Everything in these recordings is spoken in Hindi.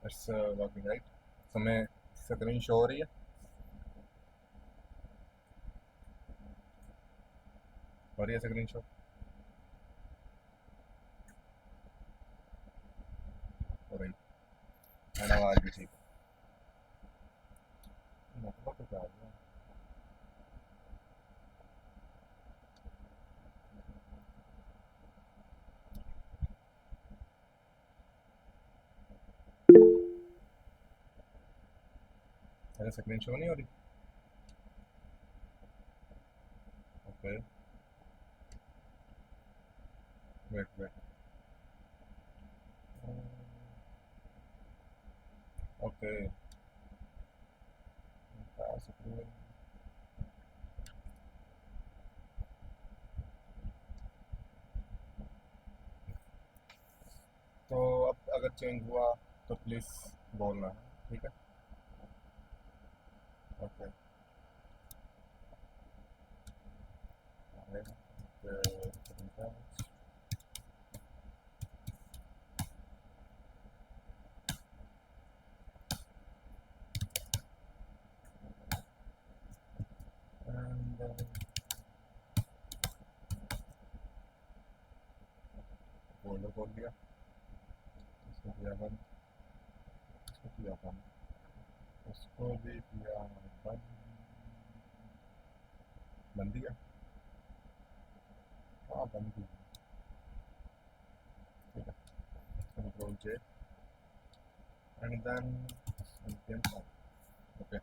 It's working right. समय स्क्रीन शो हो रही है। हो रही है स्क्रीन शो। हो रही है आवाज़ भी ठीक है। मतलब तो क्या है? अरे स्क्रीन शो नहीं हो रही। Okay. Wait wait. Okay. Screen. तो अब अगर चेंज हुआ तो प्लीज़ बोलना। ठीक है। ओके। फोल्डर खोल दिया। इसको किया बंद। इसको किया बंद। इसको भी किया बंद। बंद दिया। हाँ बंद दिया। ठीक है। Control J and then npm on। Okay.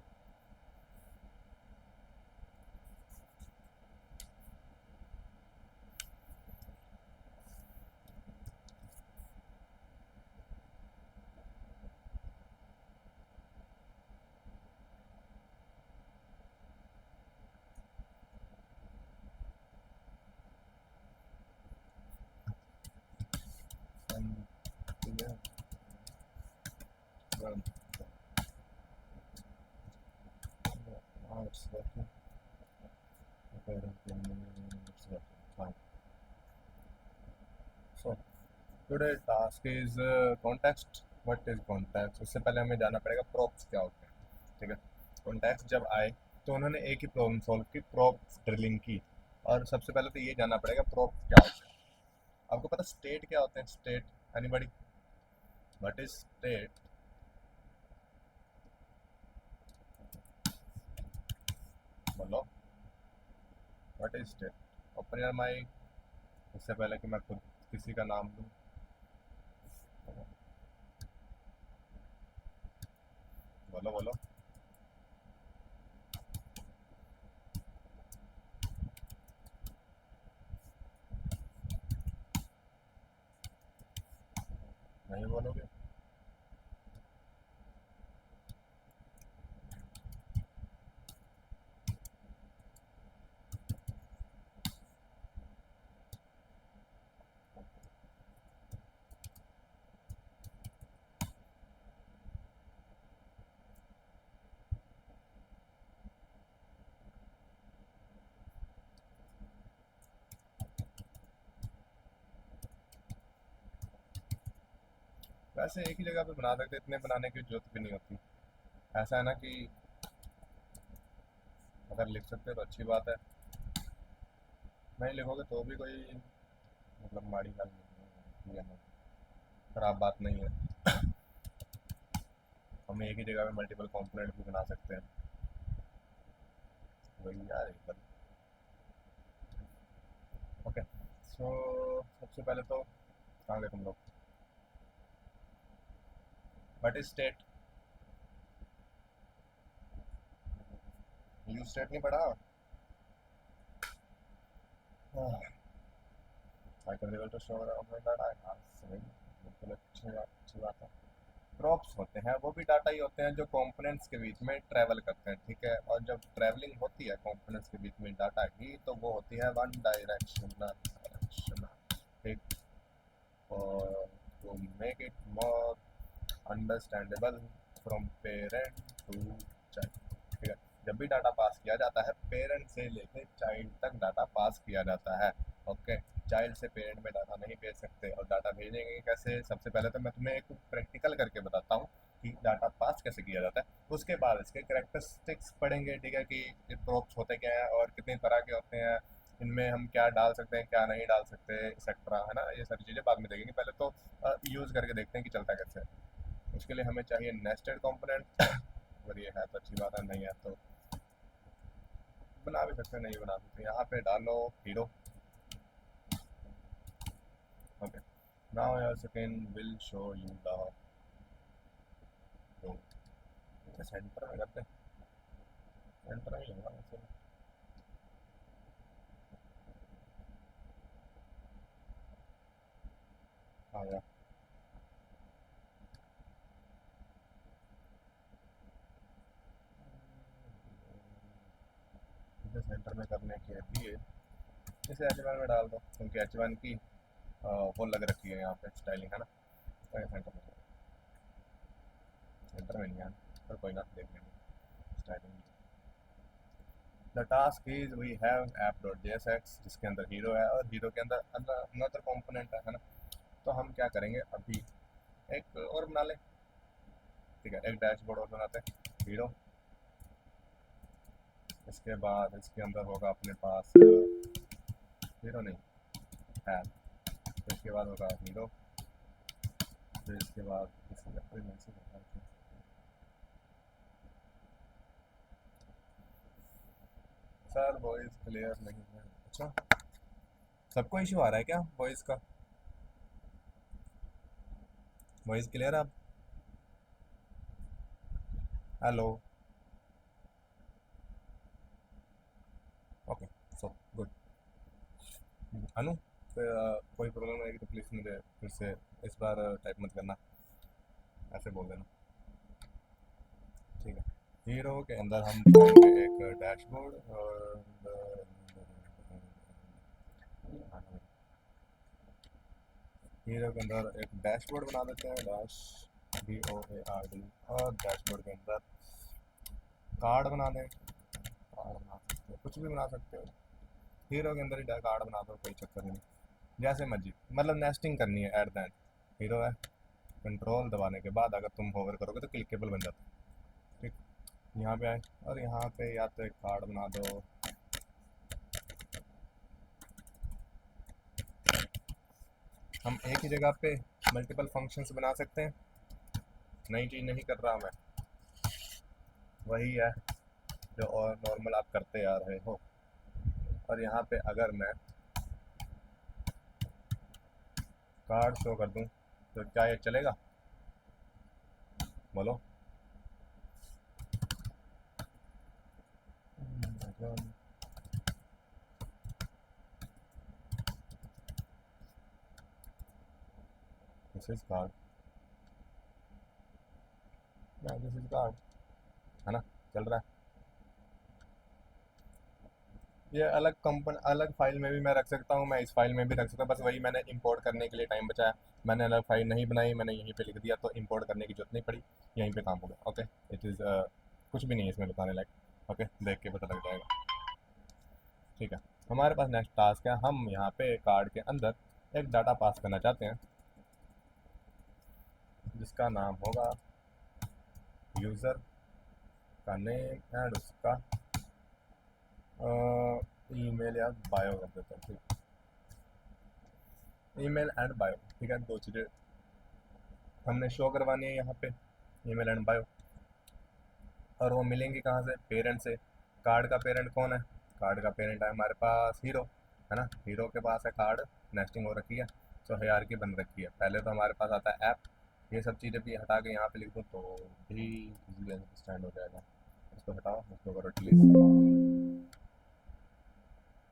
npm run। now it's working। okay npm it's working fine। so today task is context। what is context? उससे पहले हमें जाना पड़ेगा props क्या होते हैं। ठीक है। कॉन्टेक्स्ट जब आए तो उन्होंने एक ही प्रॉब्लम सॉल्व की, प्रॉप ड्रिलिंग की। और सबसे पहले तो ये जानना पड़ेगा प्रॉप क्या होते हैं। आपको पता स्टेट क्या होते हैं? State anybody? What is state? बोलो। What is state? Open your mic. इससे पहले कि मैं खुद किसी का नाम लूँ। बोलो बोलो। नहीं बोलोगे? वैसे एक ही जगह पे बना सकते, इतने बनाने की जरूरत भी नहीं होती। ऐसा है ना कि अगर लिख सकते हो तो अच्छी बात है। नहीं लिखोगे तो भी कोई मतलब माड़ी गल नहीं है, खराब बात नहीं है। हम एक ही जगह पे मल्टीपल कंपोनेंट भी बना सकते हैं। वही यार एकदम। ओके। सो सबसे पहले तो कहाँ गए तुम लोग? What is state? You state नहीं पढ़ा? I can able to show that I have सही। बिल्कुल अच्छी बात है। प्रॉप्स होते हैं वो भी डाटा ही होते हैं जो कंपोनेंट्स के बीच में ट्रैवल करते हैं। ठीक है। और जब ट्रैवलिंग होती है कंपोनेंट्स के बीच में डाटा की तो वो होती है वन डायरेक्शनल। ठीक। और to make it more understandable from parent to child. ठीक है। जब भी डाटा पास किया जाता है पेरेंट से लेके चाइल्ड तक डाटा पास किया जाता है। ओके। चाइल्ड से पेरेंट में डाटा नहीं भेज सकते। और डाटा भेजेंगे कैसे? सबसे पहले तो मैं तुम्हें एक प्रैक्टिकल करके बताता हूँ कि डाटा पास कैसे किया जाता है, उसके बाद इसके करेक्टरिस्टिक्स पढ़ेंगे, ठीक है, कि ये प्रोप्स होते क्या हैं और कितनी तरह के होते हैं, इनमें हम क्या डाल सकते हैं क्या नहीं डाल सकते, एक्सेट्रा, है ना। ये सारी चीज़ें बाद में देखेंगे, पहले तो यूज़ करके देखते हैं कि चलता कैसे है। उसके लिए हमें चाहिए नेस्टेड कंपोनेंट। अगर ये है तो अच्छी बात है, नहीं है तो बना भी सकते हैं, नहीं बना सकते। यहाँ पे डालो hero. Okay, now your second will show you the centre में करते हैं, सेंटर में ही होगा वैसे। हाँ यार, इसे सेंटर में करने के लिए इसे H1 में डाल दो, क्योंकि H1 की वो लग रखी है यहाँ पे स्टाइलिंग, है ना। तो ये सेंटर में, सेंटर में नहीं है पर कोई ना, देख लेंगे styling. The task is we have app dot JSX जिसके अंदर हीरो है, और हीरो के अंदर अंदर अनदर कॉम्पोनेंट है ना। तो हम क्या करेंगे, अभी एक और बना लें, ठीक है, एक डैशबोर्ड और बनाते हैं, हीरो। इसके बाद इसके अंदर होगा अपने पास हीरो नहीं, ऐप। फिर इसके बाद होगा हीरो, फिर इसके बाद कोई मैसेज होगा। सर वॉइस क्लियर नहीं है, अच्छा सबको इशू आ रहा है क्या वॉइस का? वॉइस क्लियर है अब? Hello, okay, so good. Anu, फिर कोई प्रॉब्लम आएगी तो प्लीज़ मुझे फिर से इस बार टाइप मत करना, ऐसे बोल देना, ठीक है। हीरो के अंदर हम बनाएंगे एक डैशबोर्ड, और हीरो के अंदर एक डैशबोर्ड बना देते हैं, डैश DOARD। और डैशबोर्ड के अंदर कार्ड बना दें, कार्ड बना सकते हो, कुछ भी बना सकते हो। हीरो के अंदर ही कार्ड बना दो, कोई चक्कर नहीं, जैसे मर्जी, मतलब नेस्टिंग करनी है एट द एंड। हीरो है, कंट्रोल दबाने के बाद अगर तुम होवर करोगे तो क्लिकेबल बन जाता है, ठीक। यहाँ पे आए और यहाँ पे या तो एक कार्ड बना दो, हम एक ही जगह पे मल्टीपल फंक्शंस बना सकते हैं। नई चीज़ नहीं कर रहा मैं, वही है जो और नॉर्मल आप करते आ रहे हो। और यहाँ पे अगर मैं कार्ड शो कर दूँ तो क्या ये चलेगा, बोलो? This is called, this is called, है ना, चल रहा है। ये अलग कंपन अलग फाइल में भी मैं रख सकता हूँ, मैं इस फाइल में भी रख सकता हूँ, बस वही मैंने इंपोर्ट करने के लिए टाइम बचाया। मैंने अलग फाइल नहीं बनाई, मैंने यहीं पे लिख दिया, तो इंपोर्ट करने की जरूरत नहीं पड़ी, यहीं पे काम हो गया। ओके, इट इज़ कुछ भी नहीं है इसमें बताने लायक। ओके, देख के पता लग जाएगा, ठीक है। हमारे पास नेक्स्ट टास्क है, हम यहाँ पे कार्ड के अंदर एक डाटा पास करना चाहते हैं जिसका नाम होगा यूज़र का नेम एंड उसका ईमेल या बायो कर देते हैं, ठीक। ईमेल एंड बायो, ठीक है, दो चीज़ें हमने शो करवानी है यहाँ पे, ईमेल एंड बायो। और वो मिलेंगी कहाँ से, पेरेंट से। कार्ड का पेरेंट कौन है, कार्ड का पेरेंट है हमारे पास हीरो, है ना। हीरो के पास है कार्ड, नेस्टिंग हो रखी है, तो हायरार्की बन रखी है। पहले तो हमारे पास आता है ऐप, ये सब चीज़ें भी हटा के यहाँ पे लिख दूँ तो भी इजीली अंडरस्टैंड हो जाएगा। इसको हटाओ, इसको करो डिलीट,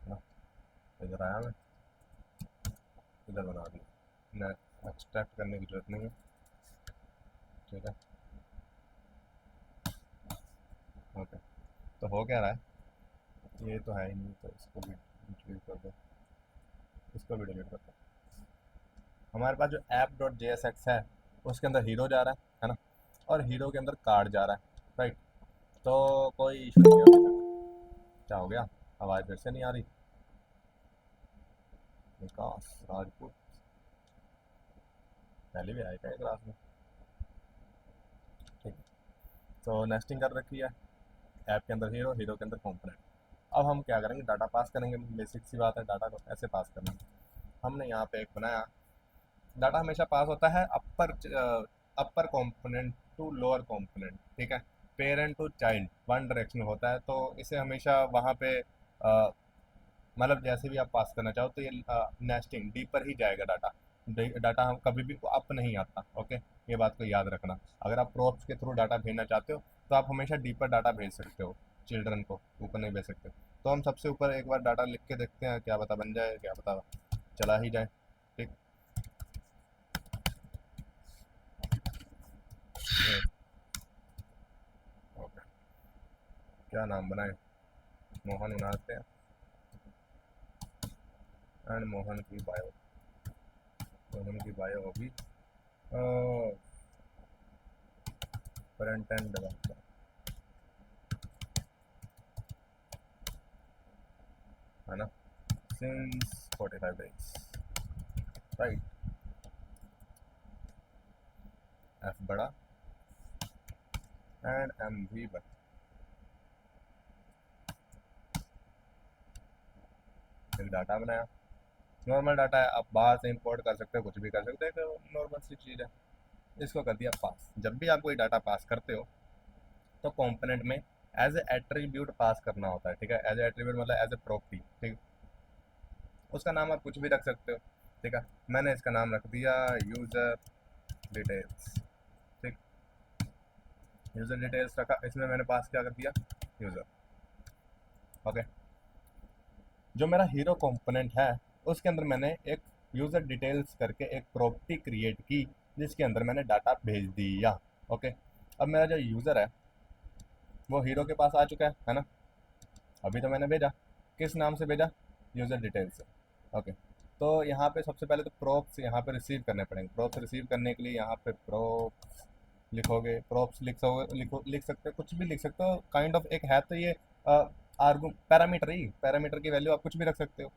है ना। इधर आया मैं, इधर बना दिया, मैं एक्सट्रैक्ट करने की जरूरत नहीं है, ठीक है। ओके, तो हो क्या रहा है, ये तो है ही नहीं, तो इसको भी डिलीट कर दो, इसको भी डिलीट कर दो। हमारे पास जो ऐप डॉट JSX है उसके अंदर हीरो जा रहा है ना, और हीरो के अंदर कार्ड जा रहा है, राइट। तो कोई इशू नहीं है अभी तक। क्या हो गया, आवाज़ फिर से नहीं आ रही? विकास राजपूत पहले भी आया क्या क्लास में? तो नेस्टिंग कर रखी है ऐप के अंदर हीरो, हीरो के अंदर कंपोनेंट। अब हम क्या करेंगे, डाटा पास करेंगे। बेसिक सी बात है, डाटा को ऐसे पास करना है। हमने यहाँ पे एक बनाया, डाटा हमेशा पास होता है upper component to lower component, ठीक है। Parent to child one direction होता है, तो इसे हमेशा वहाँ पे मतलब जैसे भी आप पास करना चाहो तो ये नेस्टिंग डीपर ही जाएगा डाटा। डाटा हम कभी भी अप नहीं आता, ओके। ये बात को याद रखना। अगर आप प्रोप्स के थ्रू डाटा भेजना चाहते हो तो आप हमेशा डीपर डाटा भेज सकते हो, चिल्ड्रन को ऊपर नहीं भेज सकते। तो हम सबसे ऊपर एक बार डाटा लिख के देखते हैं, क्या पता बन जाए, क्या पता चला ही जाए, ठीक। ओके, क्या नाम बनाए, मोहन बनाते हैं। एंड मोहन की बायो, मोहन की बायो होगी फ्रंट एंड डेवलपर, है ना, सिंस 45 डेज, राइट। एफ बड़ा एंड एम भी बड़ा। एक डाटा बनाया, नॉर्मल डाटा है, आप बाहर से इंपोर्ट कर सकते हो, कुछ भी कर सकते हो, नॉर्मल सी चीज़ है। इसको कर दिया पास। जब भी आप कोई डाटा पास करते हो तो कंपोनेंट में एज ए एट्रीब्यूट पास करना होता है, ठीक है। एज ए एट्रीब्यूट मतलब एज ए प्रॉपर्टी, ठीक। उसका नाम आप कुछ भी रख सकते हो, ठीक है। मैंने इसका नाम रख दिया यूज़र डिटेल्स, ठीक। यूज़र डिटेल्स रखा, इसमें मैंने पास क्या कर दिया, यूज़र, ओके। जो मेरा हीरो कंपोनेंट है उसके अंदर मैंने एक यूज़र डिटेल्स करके एक प्रॉपर्टी क्रिएट की, जिसके अंदर मैंने डाटा भेज दिया, ओके। अब मेरा जो यूज़र है वो हीरो के पास आ चुका है ना। अभी तो मैंने भेजा, किस नाम से भेजा, यूज़र डिटेल्स से, ओके। तो यहाँ पे सबसे पहले तो प्रोप्स यहाँ पे रिसीव करने पड़ेंगे। प्रोप्स रिसीव करने के लिए यहाँ पे प्रोप्स लिखोगे, प्रोप्स लिख सकते हो, कुछ भी लिख सकते हो, काइंड ऑफ एक है तो ये आर्गू पैरामीटर ही, पैरामीटर की वैल्यू आप कुछ भी रख सकते हो।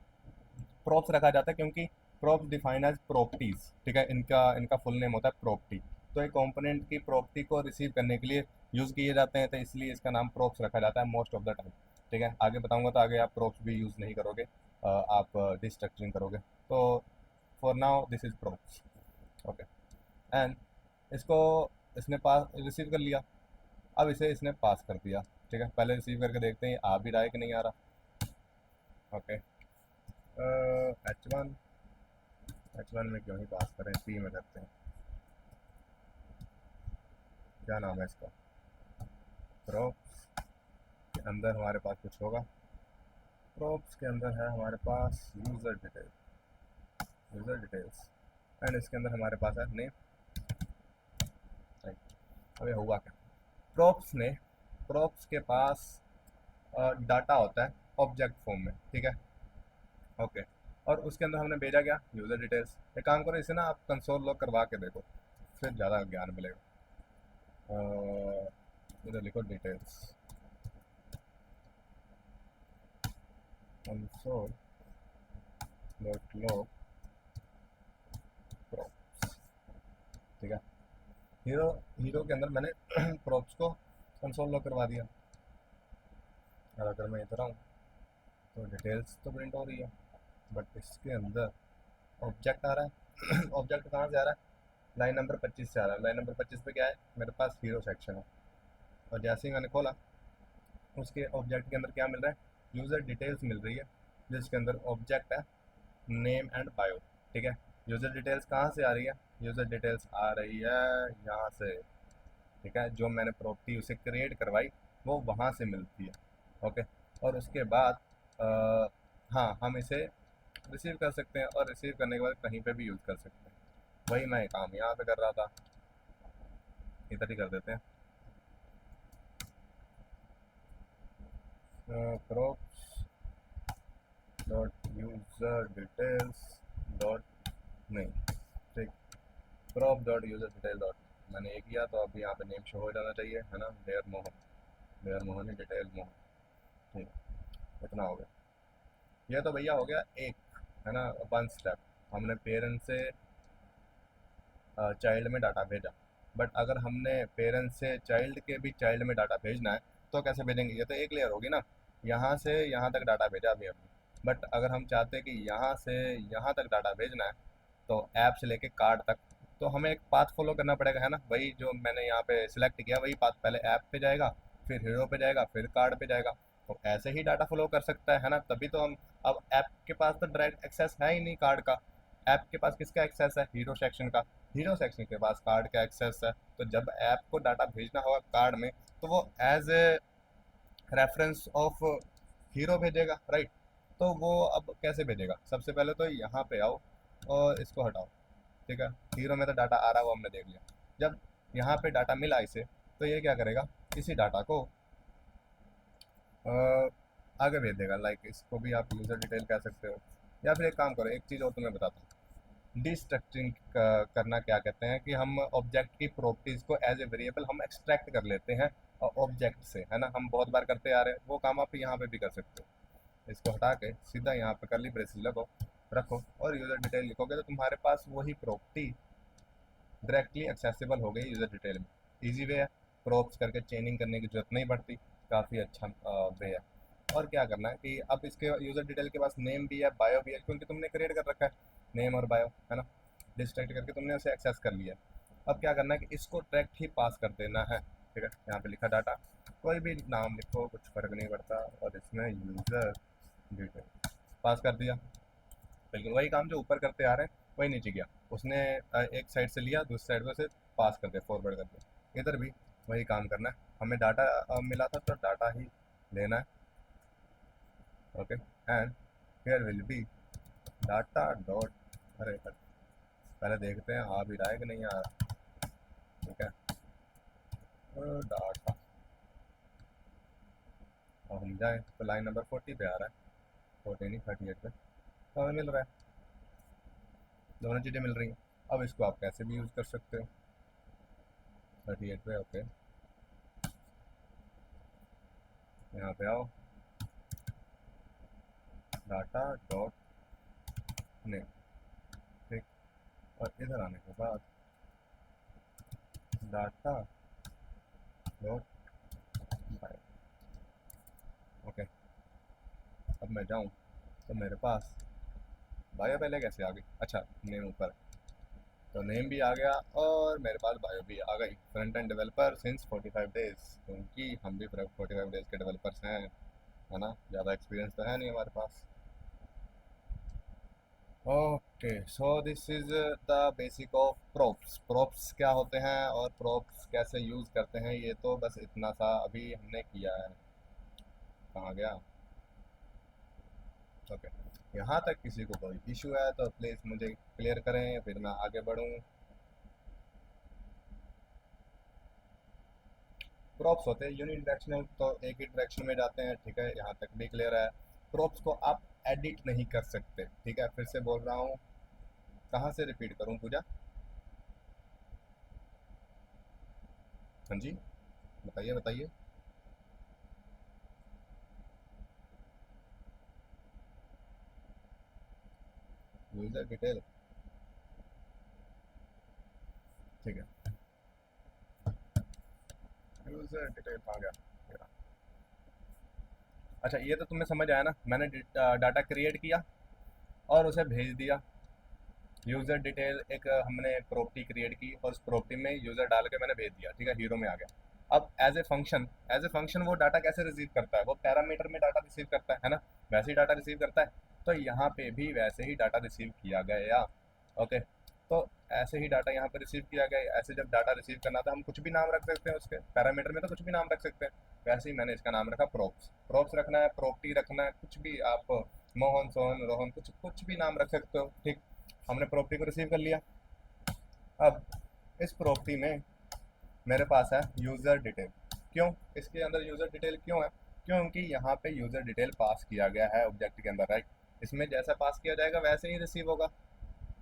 प्रॉप्स रखा जाता है क्योंकि प्रॉप्स डिफाइन एज प्रॉपर्टीज, ठीक है। इनका इनका फुल नेम होता है प्रॉपर्टी। तो एक कंपोनेंट की प्रॉपर्टी को रिसीव करने के लिए यूज़ किए जाते हैं, तो इसलिए इसका नाम प्रॉप्स रखा जाता है मोस्ट ऑफ द टाइम, ठीक है। आगे बताऊंगा तो आगे आप प्रॉप्स भी यूज़ नहीं करोगे, आप डिस्ट्रक्चरिंग करोगे। तो for now this is props, okay. And इसको इसने पास रिसीव कर लिया, अब इसे इसने पास कर दिया, ठीक है। पहले रिसीव करके देखते हैं आ भी रहा है कि नहीं आ रहा, ओके। H1, H1 में क्यों ही पास करें, सी में करते हैं। क्या नाम है इसका, प्रोप्स के अंदर हमारे पास कुछ होगा, प्रोप्स के अंदर है हमारे पास user detail, user details. And इसके अंदर हमारे पास है नेम, राइट। अब ये हुआ क्या, प्रोप्स के पास डाटा होता है ऑब्जेक्ट फॉर्म में, ठीक है, ओके। और उसके अंदर हमने भेजा क्या, यूज़र डिटेल्स। एक काम करो, इसे ना आप कंसोल लॉग करवा के देखो, फिर ज़्यादा ज्ञान मिलेगा। इधर लिखो details, console dot log props, ठीक है। हीरो हीरो के अंदर मैंने प्रॉप्स को कंसोल लॉग करवा दिया। और अगर मैं इधर आऊँ तो डिटेल्स तो प्रिंट हो रही है, बट इसके अंदर ऑब्जेक्ट आ रहा है ऑब्जेक्ट कहाँ से आ रहा है, लाइन नंबर 25 से आ रहा है। लाइन नंबर 25 पे क्या है, मेरे पास हीरो सेक्शन है। और जैसे ही मैंने खोला, उसके ऑब्जेक्ट के अंदर क्या मिल रहा है, यूज़र डिटेल्स मिल रही है, जिसके अंदर ऑब्जेक्ट है नेम एंड बायो, ठीक है। यूज़र डिटेल्स कहाँ से आ रही है, यूज़र डिटेल्स आ रही है यहाँ से, ठीक है। जो मैंने प्रॉपर्टी उसे क्रिएट करवाई वो वहाँ से मिलती है, ओके। और उसके बाद हाँ, हम इसे रिसीव कर सकते हैं, और रिसीव करने के बाद कहीं पे भी यूज़ कर सकते हैं। वही मैं काम यहाँ पे कर रहा था, इधर ही कर देते हैं। Props dot user details dot नहीं, ठीक। Prop dot user detail dot मैंने एक किया, तो अब यहाँ पे नेम शो हो जाना चाहिए, है ना, डेयर मोहन, डेयर मोहन ही डिटेल मोहन, ठीक। इतना हो गया। ये तो भैया हो गया एक, है ना, वन स्टेप। हमने पेरेंट से चाइल्ड में डाटा भेजा। बट अगर हमने पेरेंट्स से चाइल्ड के भी चाइल्ड में डाटा भेजना है तो कैसे भेजेंगे? ये तो एक लेयर होगी ना, यहाँ से यहाँ तक डाटा भेजा अभी अभी। बट अगर हम चाहते हैं कि यहाँ से यहाँ तक डाटा भेजना है, तो ऐप से लेके कार्ड तक, तो हमें एक पाथ फॉलो करना पड़ेगा, है ना? वही जो मैंने यहाँ पे सिलेक्ट किया वही पाथ, पहले ऐप पे जाएगा, फिर हीरो पे जाएगा, फिर कार्ड पे जाएगा। तो ऐसे ही डाटा फ्लो कर सकता है ना? तभी तो हम, अब ऐप के पास तो डायरेक्ट एक्सेस है ही नहीं कार्ड का। ऐप के पास किसका एक्सेस है? हीरो सेक्शन का। हीरो सेक्शन के पास कार्ड का एक्सेस है। तो जब ऐप को डाटा भेजना होगा कार्ड में, तो वो as a reference of hero भेजेगा, राइट? तो वो अब कैसे भेजेगा? सबसे पहले तो यहाँ पे आओ और इसको हटाओ, ठीक है? हीरो में तो डाटा आ रहा है, वो हमने देख लिया। जब यहाँ पे डाटा मिला इसे, तो ये क्या करेगा? इसी डाटा को आगे भेज देगा। लाइक इसको भी आप यूज़र डिटेल कह सकते हो, या फिर एक काम करो, एक चीज़ और तुम्हें बताता हूँ। डिस्ट्रक्चरिंग करना क्या कहते हैं कि हम ऑब्जेक्ट की प्रॉपर्टीज़ को एज ए वेरिएबल हम एक्सट्रैक्ट कर लेते हैं ऑब्जेक्ट से, है ना? हम बहुत बार करते आ रहे हैं, वो काम आप यहाँ पे भी कर सकते हो। इसको हटा के सीधा यहाँ पे कर्ली ब्रेसेस लगो, रखो और यूज़र डिटेल लिखोगे, तो तुम्हारे पास वही प्रॉपर्टी डायरेक्टली एक्सेसिबल हो गई यूज़र डिटेल में। ईजी वे है, प्रॉप्स करके चेनिंग करने की जरूरत नहीं पड़ती, काफ़ी अच्छा वे है। और क्या करना है कि अब इसके यूज़र डिटेल के पास नेम भी है, बायो भी है, क्योंकि तुमने क्रिएट कर रखा है नेम और बायो, है ना? डिस्ट्रैक्ट करके तुमने उसे एक्सेस कर लिया। अब क्या करना है कि इसको डायरेक्ट ही पास कर देना है, ठीक है? यहाँ पे लिखा डाटा, कोई भी नाम लिखो, कुछ फ़र्क नहीं पड़ता, और इसमें यूज़र डिटेल पास कर दिया। बिल्कुल वही काम जो ऊपर करते आ रहे हैं वही नीचे किया उसने। एक साइड से लिया, दूसरी साइड पे से पास कर दिया, फॉरवर्ड कर दिया। इधर भी वही काम करना है, हमें डाटा मिला था तो डाटा ही लेना है। Okay, and here will be data dot, अरे पहले देखते हैं आ भी रहा है कि नहीं आ रहा, ठीक है? डाटा, और हम जाए तो लाइन नंबर 40 पे आ रहा है, 40 नहीं 38 पे, तो हमें मिल रहा है, दोनों चीज़ें मिल रही हैं। अब इसको आप कैसे भी यूज़ कर सकते हो। 38 पे, ओके, यहाँ पे आओ, डाटा डॉट नेम, ठीक, और इधर आने के बाद डाटा डॉट बायो। ओके, अब मैं जाऊँ तो मेरे पास बायो पहले कैसे आ गई? अच्छा, नेम ऊपर है, तो नेम भी आ गया और मेरे पास बायो भी आ गई। Front end developer since 45 days, क्योंकि हम भी 45 डेज के डेवलपर्स हैं, है ना? ज़्यादा एक्सपीरियंस तो है नहीं हमारे पास। Okay, so this is the basic of props. Props क्या होते हैं और प्रॉप्स कैसे यूज़ करते हैं, ये तो बस इतना सा अभी हमने किया है। कहाँ गया? ओके, यहाँ तक किसी को कोई इशू है तो प्लीज़ मुझे क्लियर करें, फिर मैं आगे बढ़ूँ। प्रॉप्स होते हैं यूनिडायरेक्शनल, तो एक ही डायरेक्शन में जाते हैं, ठीक है? यहाँ तक भी क्लियर है। प्रॉप्स को आप एडिट नहीं कर सकते, ठीक है? फिर से बोल रहा हूँ, कहाँ से रिपीट करूँ पूजा? हाँ जी, बताइए बताइए। यूज़र डिटेल, ठीक है, यूज़र डिटेल आ गया मेरा। अच्छा, ये तो तुम्हें समझ आया ना? मैंने डाटा क्रिएट किया और उसे भेज दिया। यूज़र डिटेल एक हमने प्रॉपर्टी क्रिएट की और उस प्रॉपर्टी में यूज़र डाल के मैंने भेज दिया, ठीक है? हीरो में आ गया। अब एज ए फंक्शन वो डाटा कैसे रिसीव करता है? वो पैरामीटर में डाटा रिसीव करता है ना? वैसे ही डाटा रिसीव करता है। तो यहाँ पे भी वैसे ही डाटा रिसीव किया गया। ओके, तो ऐसे ही डाटा यहाँ पे रिसीव किया गया। ऐसे जब डाटा रिसीव करना था, हम कुछ भी नाम रख सकते हैं उसके पैरामीटर में, तो कुछ भी नाम रख सकते हैं। वैसे ही मैंने इसका नाम रखा प्रॉप्स। प्रॉप्स रखना है, प्रॉपर्टी रखना है, कुछ भी आप, मोहन सोहन रोहन, कुछ कुछ भी नाम रख सकते हो, ठीक? हमने प्रॉपर्टी को रिसीव कर लिया। अब इस प्रॉपर्टी में मेरे पास है यूज़र डिटेल। क्यों इसके अंदर यूज़र डिटेल क्यों है? क्योंकि यहाँ पे यूज़र डिटेल पास किया गया है ऑब्जेक्ट के अंदर, राइट? इसमें जैसा पास किया जाएगा वैसे ही रिसीव होगा।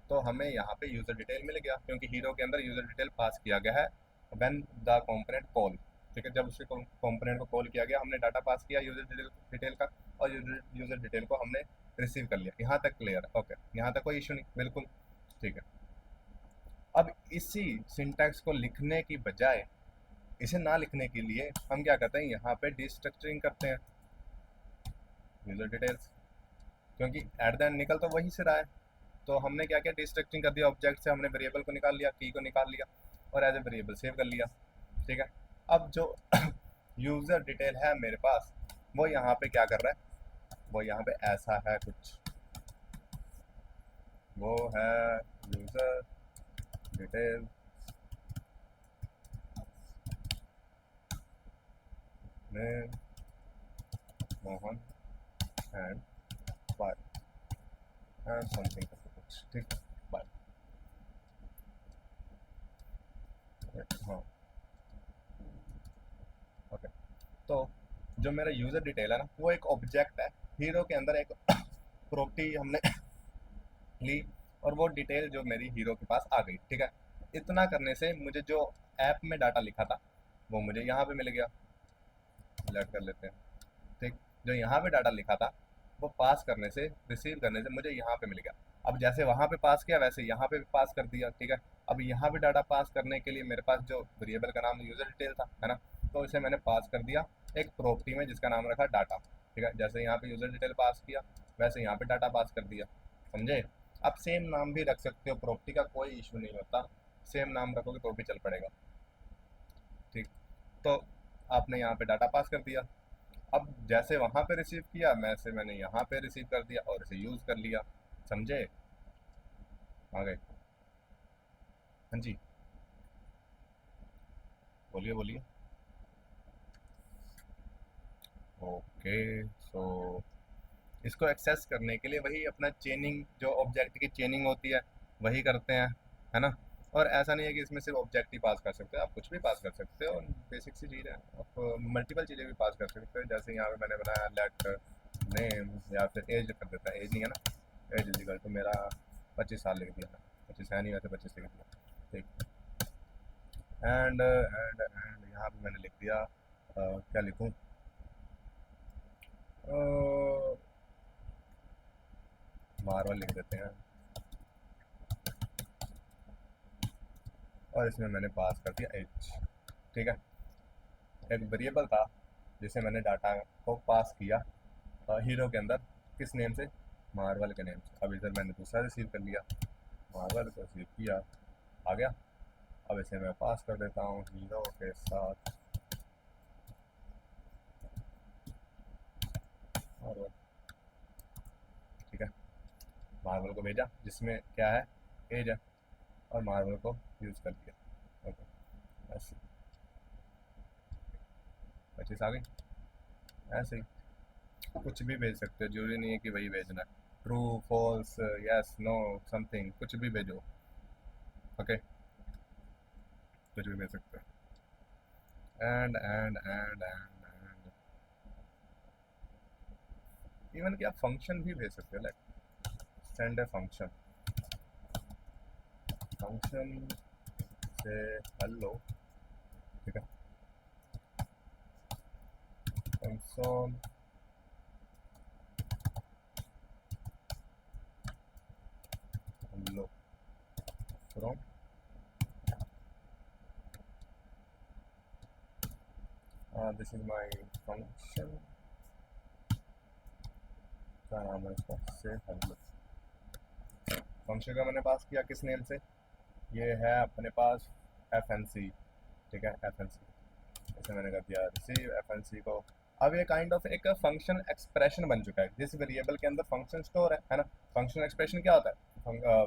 तो हमें यहाँ पे यूज़र डिटेल मिल गया, क्योंकि हीरो के अंदर यूज़र डिटेल पास किया गया है व्हेन द कंपोनेंट कॉल, ठीक है? जब उसके कंपोनेंट को कॉल किया गया, हमने डाटा पास किया यूज़र डिटेल का, और यूज़र डिटेल को हमने रिसीव कर लिया। यहाँ तक क्लियर है? ओके, यहाँ तक कोई इशू नहीं, बिल्कुल ठीक है। अब इसी सिंटैक्स को लिखने की बजाय, इसे ना लिखने के लिए हम क्या करते हैं, यहाँ पे डिस्ट्रक्चरिंग करते हैं यूजर डिटेल्स, क्योंकि एट द एंड निकल तो वही से रहा है। तो हमने क्या किया, डिस्ट्रक्चरिंग कर दिया, ऑब्जेक्ट से हमने वेरिएबल को निकाल लिया, की को निकाल लिया और एज ए वेरिएबल सेव कर लिया। ठीक है, अब जो यूजर डिटेल है मेरे पास, वो यहाँ पे क्या कर रहा है, वो यहाँ पे ऐसा है कुछ, वो है user detail name Mohan and bye and something कुछ, ठीक, बाय। हाँ, ओके। तो जो मेरा यूजर डिटेल है ना, वो एक ऑब्जेक्ट है, हीरो के अंदर एक प्रॉपर्टी हमने ली, और वो डिटेल जो मेरी हीरो के पास आ गई। ठीक है, इतना करने से मुझे जो ऐप में डाटा लिखा था वो मुझे यहाँ पे मिल गया, सिलेक्ट कर लेते हैं। ठीक, जो यहाँ पे डाटा लिखा था वो पास करने से, रिसीव करने से मुझे यहाँ पे मिल गया। अब जैसे वहाँ पे पास किया वैसे यहाँ पे भी पास कर दिया। ठीक है, अब यहाँ पे डाटा पास करने के लिए मेरे पास जो वेरिएबल का नाम यूजर डिटेल था, है ना, तो इसे मैंने पास कर दिया एक प्रॉपर्टी में जिसका नाम रखा डाटा। ठीक है, जैसे यहाँ पे यूजर डिटेल पास किया वैसे यहाँ पे डाटा पास कर दिया, समझे। आप सेम नाम भी रख सकते हो, प्रॉपर्टी का कोई इशू नहीं होता, सेम नाम रखोगे तो भी चल पड़ेगा। ठीक, तो आपने यहाँ पे डाटा पास कर दिया, अब जैसे वहां पे रिसीव किया वैसे मैंने यहाँ पे रिसीव कर दिया और इसे यूज कर लिया, समझे। आ गए, हाँ जी, बोलिए बोलिए। ओके, सो इसको एक्सेस करने के लिए वही अपना चेनिंग, जो ऑब्जेक्ट की चेनिंग होती है वही करते हैं, है ना। और ऐसा नहीं है कि इसमें सिर्फ ऑब्जेक्ट ही पास कर सकते हो, आप कुछ भी पास कर सकते हो, बेसिक सी चीज़ है। आप मल्टीपल चीज़ें भी पास कर सकते हो, जैसे यहाँ पे मैंने बनाया लेट नेम, या फिर एज कर देता है, एज नहीं है ना, एज इजिकल टू मेरा 25 साल लिख दिया, 25 है नहीं वैसे, 25 लिख दिया। ठीक, एंड यहाँ पे मैंने लिख दिया क्या लिखूँ, मार्वल लिख देते हैं, और इसमें मैंने पास कर दिया एज। ठीक है, एक वेरिएबल था जिसे मैंने डाटा को पास किया हीरो के अंदर, किस नेम से, मार्वल के नेम से। अब इधर मैंने दूसरा रिसीव कर लिया, मार्वल को रिसीव किया, आ गया। अब इसे मैं पास कर देता हूँ हीरो के साथ मार्वल। ठीक है, मार्वल को भेजा जिसमें क्या है, एज है, और मार्वल को यूज़ कर लिया। ओके, ऐसे 25 आ गई, ऐसे ही कुछ भी भेज सकते हो, जरूरी नहीं है कि वही भेजना है, true false yes no something, कुछ भी भेजो। ओके, कुछ भी भेज सकते हो, एंड इवन कि आप फंक्शन भी भेज सकते हो, like send a function, function से हेलो। ठीक है, console hello from, this is my function, क्या नाम है इसका, से हेलो। फंक्शन का मैंने पास किया किस नेम से, ये है अपने पास एफ एन सी। ठीक है, एफ एन सी, इसे मैंने कर दिया रिसीव एफ एन सी को। अब ये काइंड ऑफ एक फंक्शन एक्सप्रेशन बन चुका है, जिस वेरिएबल के अंदर फंक्शन स्टोर है ना। फंक्शन एक्सप्रेशन क्या होता है,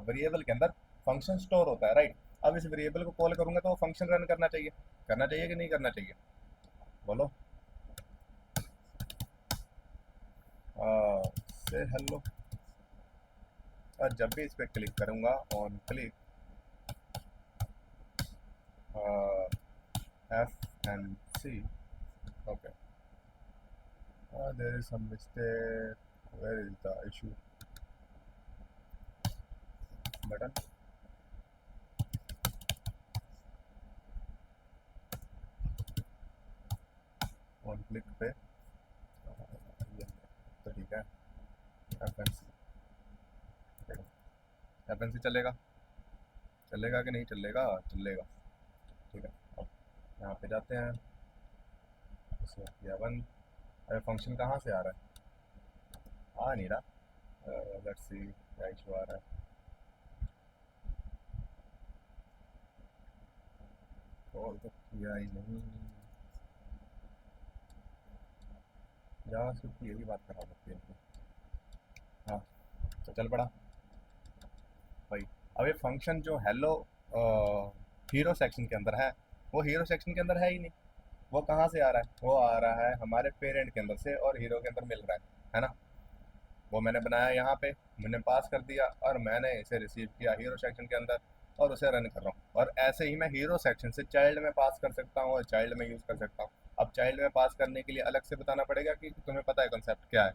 वेरिएबल के अंदर फंक्शन स्टोर होता है, राइट। अब इस वेरिएबल को कॉल करूंगा तो वो फंक्शन रन करना चाहिए कि नहीं करना चाहिए, बोलो। से हेलो, और जब भी इस पर क्लिक करूंगा, on click F N C, okay, there is some mistake, where is the issue button, on click पे ये, तो ठीक है, F N C, F N C चलेगा, चलेगा कि नहीं चलेगा? चलेगा। ठीक है, अब यहाँ पे जाते हैं, इसमें किया बंद। अरे फंक्शन कहाँ से आ रहा है? आ नहीं रहा। लेट्स सी क्या इशू आ रहा है। कॉल तो किया ही नहीं। जावास्क्रिप्ट की यही बात खराब होती है इनकी। हाँ, तो चल पड़ा भाई। अब ये फंक्शन जो हेलो हीरो सेक्शन के अंदर है, वो हीरो सेक्शन के अंदर है ही नहीं। वो कहाँ से आ रहा है? वो आ रहा है हमारे पेरेंट के अंदर से और हीरो के अंदर मिल रहा है ना। वो मैंने बनाया यहाँ पे, मैंने पास कर दिया और मैंने इसे रिसीव किया हीरो सेक्शन के अंदर और उसे रन कर रहा हूँ। और ऐसे ही मैं हीरो सेक्शन से चाइल्ड में पास कर सकता हूँ और चाइल्ड में यूज़ कर सकता हूँ। अब चाइल्ड में पास करने के लिए अलग से बताना पड़ेगा कि तुम्हें पता है कॉन्सेप्ट क्या है?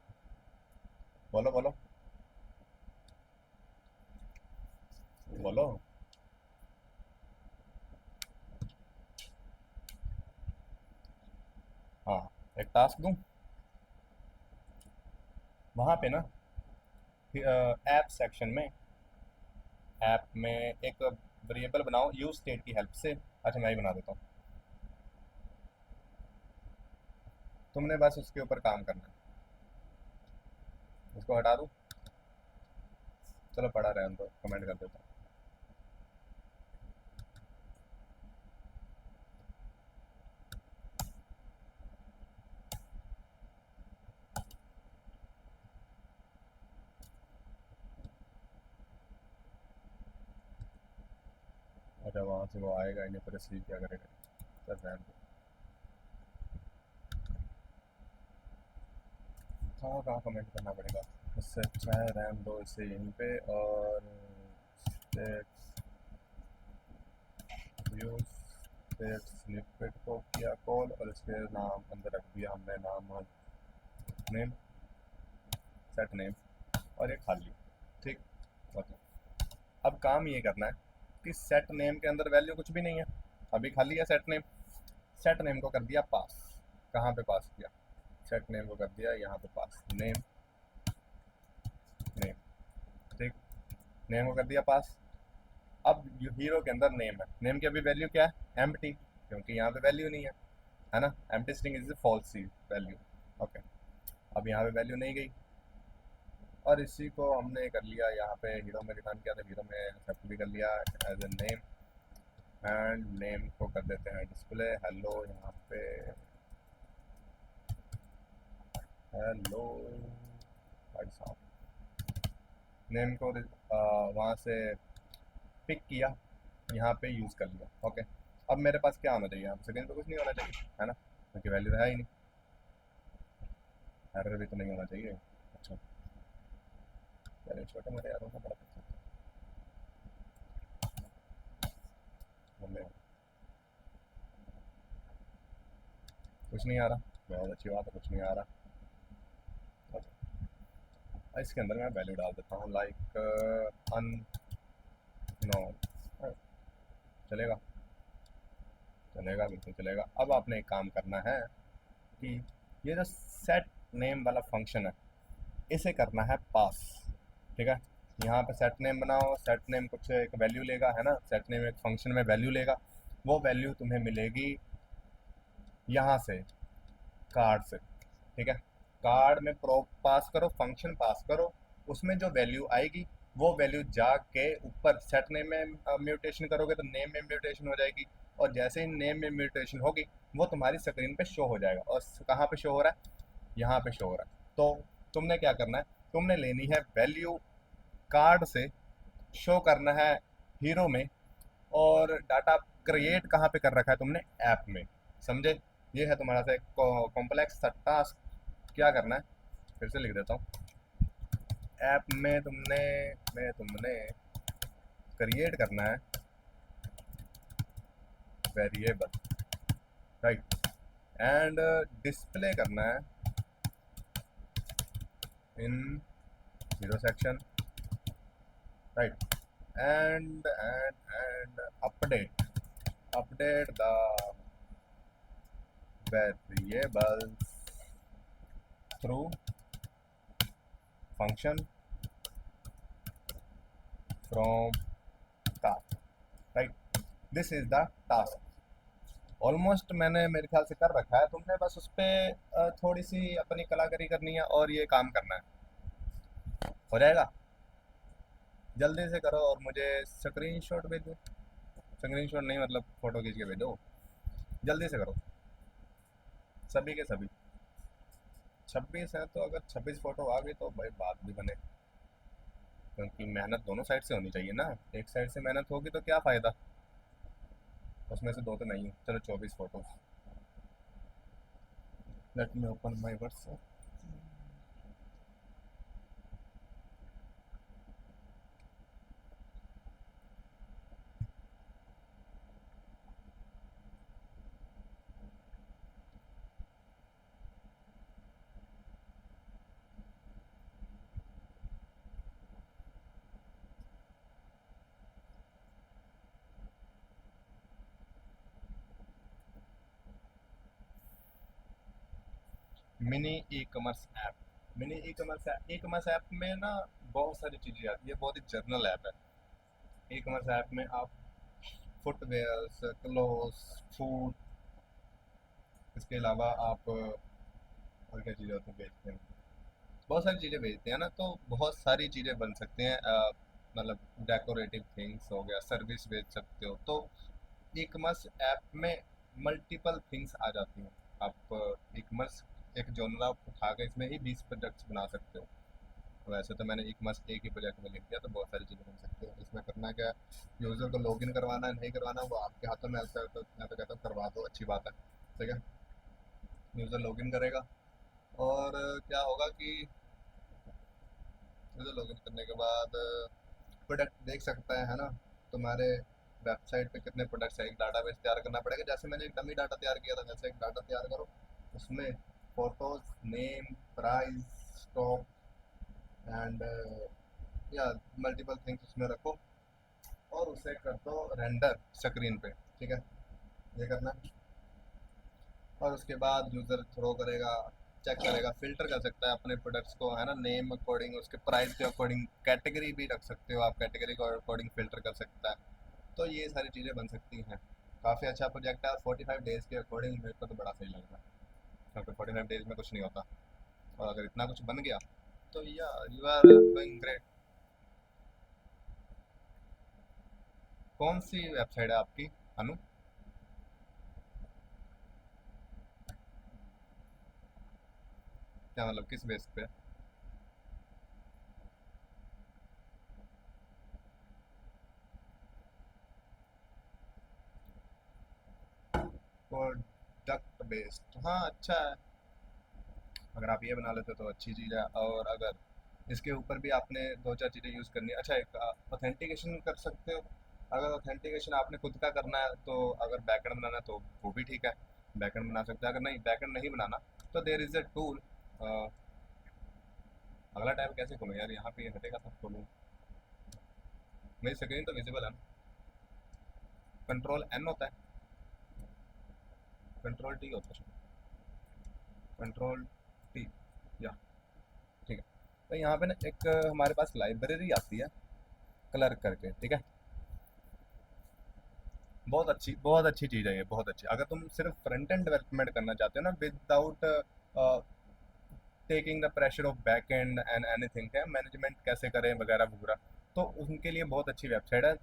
बोलो बोलो बोलो। हाँ, एक टास्क दूँ वहाँ पे ना, ऐप सेक्शन में, ऐप में एक वेरिएबल बनाओ यूज स्टेट की हेल्प से। अच्छा मैं ही बना देता हूँ, तुमने बस उसके ऊपर काम करना है। उसको हटा दूँ? चलो पड़ा रहने दो, कमेंट कर देता हूँ। अच्छा वहाँ से वो आएगा ही नहीं तो रिसीव क्या करेगा? चल रहने दो। कहाँ कहाँ कमेंट करना पड़ेगा? इससे अच्छा है रहने दो इसे यहीं पे। और यूज स्टेट स्निपेट को किया कॉल और इसके नाम अंदर रख दिया हमने नाम नेम, सेट नेम, और ये खाली। ठीक, ओके। अब काम ये करना है कि सेट नेम के अंदर वैल्यू कुछ भी नहीं है, अभी खाली है सेट नेम। सेट नेम को कर दिया पास। कहाँ पे पास किया? सेट नेम को कर दिया यहाँ पे पास, नेम नेम। ठीक, नेम को कर दिया पास। अब हीरो के अंदर नेम है, नेम की अभी वैल्यू क्या है? एम्प्टी, क्योंकि यहाँ पे वैल्यू नहीं है ना। Empty string is false value. Okay, अब यहाँ पे वैल्यू नहीं गई और इसी को हमने कर लिया यहाँ पे हीरो में रिटर्न किया, तो हीरो में एक्सेप्ट भी कर लिया as a name. And name को कर देते हैं डिस्प्ले हेलो यहाँ पे, हेलो भाई साहब। नेम को वहाँ से पिक किया, यहाँ पे यूज़ कर लिया। ओके, अब मेरे पास क्या होना चाहिए? यहाँ सेकंड पे कुछ नहीं होना चाहिए है ना, क्योंकि वैल्यू है ही नहीं। एरर भी तो नहीं होना चाहिए। अच्छा चलिए, छोटे मोटे एरर का बड़ा कुछ नहीं आ रहा। बहुत अच्छी बात है, कुछ नहीं आ रहा। इसके अंदर मैं वैल्यू डाल देता हूँ लाइक अननोन। चलेगा? चलेगा, बिल्कुल चलेगा। अब आपने एक काम करना है कि ये जो सेट नेम वाला फंक्शन है इसे करना है पास। ठीक है, यहाँ पे सेट नेम बनाओ, सेट नेम कुछ एक वैल्यू लेगा है ना, सेट नेम एक फंक्शन में वैल्यू लेगा। वो वैल्यू तुम्हें मिलेगी यहाँ से, कार्ड से। ठीक है, कार्ड में प्रो पास करो, फंक्शन पास करो, उसमें जो वैल्यू आएगी वो वैल्यू जाके ऊपर सेट नेम में म्यूटेशन करोगे तो नेम में म्यूटेशन हो जाएगी। और जैसे ही नेम में म्यूटेशन होगी वो तुम्हारी स्क्रीन पे शो हो जाएगा। और कहाँ पे शो हो रहा है? यहाँ पे शो हो रहा है। तो तुमने क्या करना है, तुमने लेनी है वैल्यू कार्ड से, शो करना है हीरो में, और डाटा क्रिएट कहाँ पे कर रखा है तुमने? ऐप में। समझे? ये है तुम्हारा सा एक कॉम्प्लेक्स सा टास्क। क्या करना है, फिर से लिख देता हूँ। ऐप में तुमने क्रिएट करना है वेरिएबल, राइट, एंड डिस्प्ले करना है in zero section, right, and update the variables through function from start। Right, this is the task. Almost मैंने मेरे ख्याल से कर रखा है, तुमने बस उस पर थोड़ी सी अपनी कलाकारी करनी है और ये काम करना है, हो जाएगा। जल्दी से करो और मुझे स्क्रीन शॉट भेजो। स्क्रीन शॉट नहीं, मतलब फ़ोटो खींच के भेजो, जल्दी से करो, सभी के सभी। 26 है तो अगर 26 फ़ोटो आ गई तो भाई बात भी बने, क्योंकि मेहनत दोनों साइड से होनी चाहिए ना। एक साइड से मेहनत होगी तो क्या फ़ायदा, उसमें से दो तो नहीं है। चलो 24 photo. Let me open my WhatsApp. Mini e commerce app. Mini e commerce app में ना बहुत सारी चीज़ें आती है, बहुत ही जर्नल ऐप है। ई कॉमर्स ऐप में आप फुटवेयर्स, क्लोथ्स, फूड, इसके अलावा आप और क्या चीज़ें होती हैं बेचते हैं, बहुत सारी चीज़ें बेचते हैं ना, तो बहुत सारी चीज़ें बन सकती हैं। मतलब डेकोरेटिव थिंग्स हो गया, सर्विस बेच सकते हो, तो ई कॉमर्स ऐप में मल्टीपल थिंग्स आ जाती हैं। आप ई कॉमर्स एक जॉनर आप उठा के इसमें ही 20 प्रोजेक्ट्स बना सकते हो। वैसे तो मैंने ई कॉमर्स एक ही प्रोजेक्ट में लिख दिया, तो बहुत सारी चीज़ें बन सकती है। इसमें करना क्या है, यूज़र को लॉगिन करवाना है नहीं करवाना वो आपके हाथों में, ऐसा है तो मैं तो कहता हूँ करवा दो, अच्छी बात है। ठीक है, यूज़र लॉगिन करेगा और क्या होगा कि यूज़र लॉगिन करने के बाद प्रोडक्ट देख सकता है ना, तुम्हारे वेबसाइट पे कितने प्रोडक्ट्स हैं। एक डाटाबेस तैयार करना पड़ेगा, जैसे मैंने एक डमी डाटा तैयार किया था, जैसे एक डाटा तैयार करो, उसमें photos, name, price, stock and या मल्टीपल थिंग्स उसमें रखो और उसे कर दो रेंडर स्क्रीन पे। ठीक है, ये करना। और उसके बाद यूज़र थ्रो करेगा, चेक करेगा, फिल्टर कर सकता है अपने प्रोडक्ट्स को, है ना, नेम अकॉर्डिंग, उसके प्राइस के अकॉर्डिंग, कैटेगरी भी रख सकते हो आप, कैटेगरी के अकॉर्डिंग फिल्टर कर सकता है। तो ये सारी चीज़ें बन सकती हैं। काफ़ी अच्छा प्रोजेक्ट है, 45 डेज़ के अकॉर्डिंग मेरे को तो बड़ा सही लग रहा है, क्योंकि 45 डेज़ में कुछ नहीं होता, और अगर इतना कुछ बन गया तो या यू आर डूइंग ग्रेट। कौन सी वेबसाइट है आपकी, अनु? क्या मतलब, किस बेस पे? प्रोडक्ट बेस्ड, हाँ अच्छा है। अगर आप ये बना लेते तो अच्छी चीज़ है, और अगर इसके ऊपर भी आपने दो चार चीज़ें यूज़ करनी है, अच्छा एक ऑथेंटिकेशन कर सकते हो। अगर ऑथेंटिकेशन आपने खुद का करना है तो, अगर बैकएंड बनाना है तो वो भी ठीक है, बैकएंड बना सकते हैं। अगर नहीं बैकएंड नहीं बनाना तो देर इज़ अ टूल। अगला टैब कैसे खोलूँ यार, यहाँ पे ये हटेगा सब खोलूँ। मेरी स्क्रीन तो विजिबल है ना। कंट्रोल एन होता है, कंट्रोल टी होता है, कंट्रोल टी, या ठीक है। तो यहाँ पे ना एक हमारे पास लाइब्रेरी आती है क्लर्क करके, ठीक है। बहुत अच्छी चीज़ है ये, बहुत अच्छी। अगर तुम सिर्फ फ्रंट एंड डेवलपमेंट करना चाहते हो ना, without taking the pressure of back and and anything है, मैनेजमेंट कैसे करें वगैरह वगैरह, तो उनके लिए बहुत अच्छी वेबसाइट है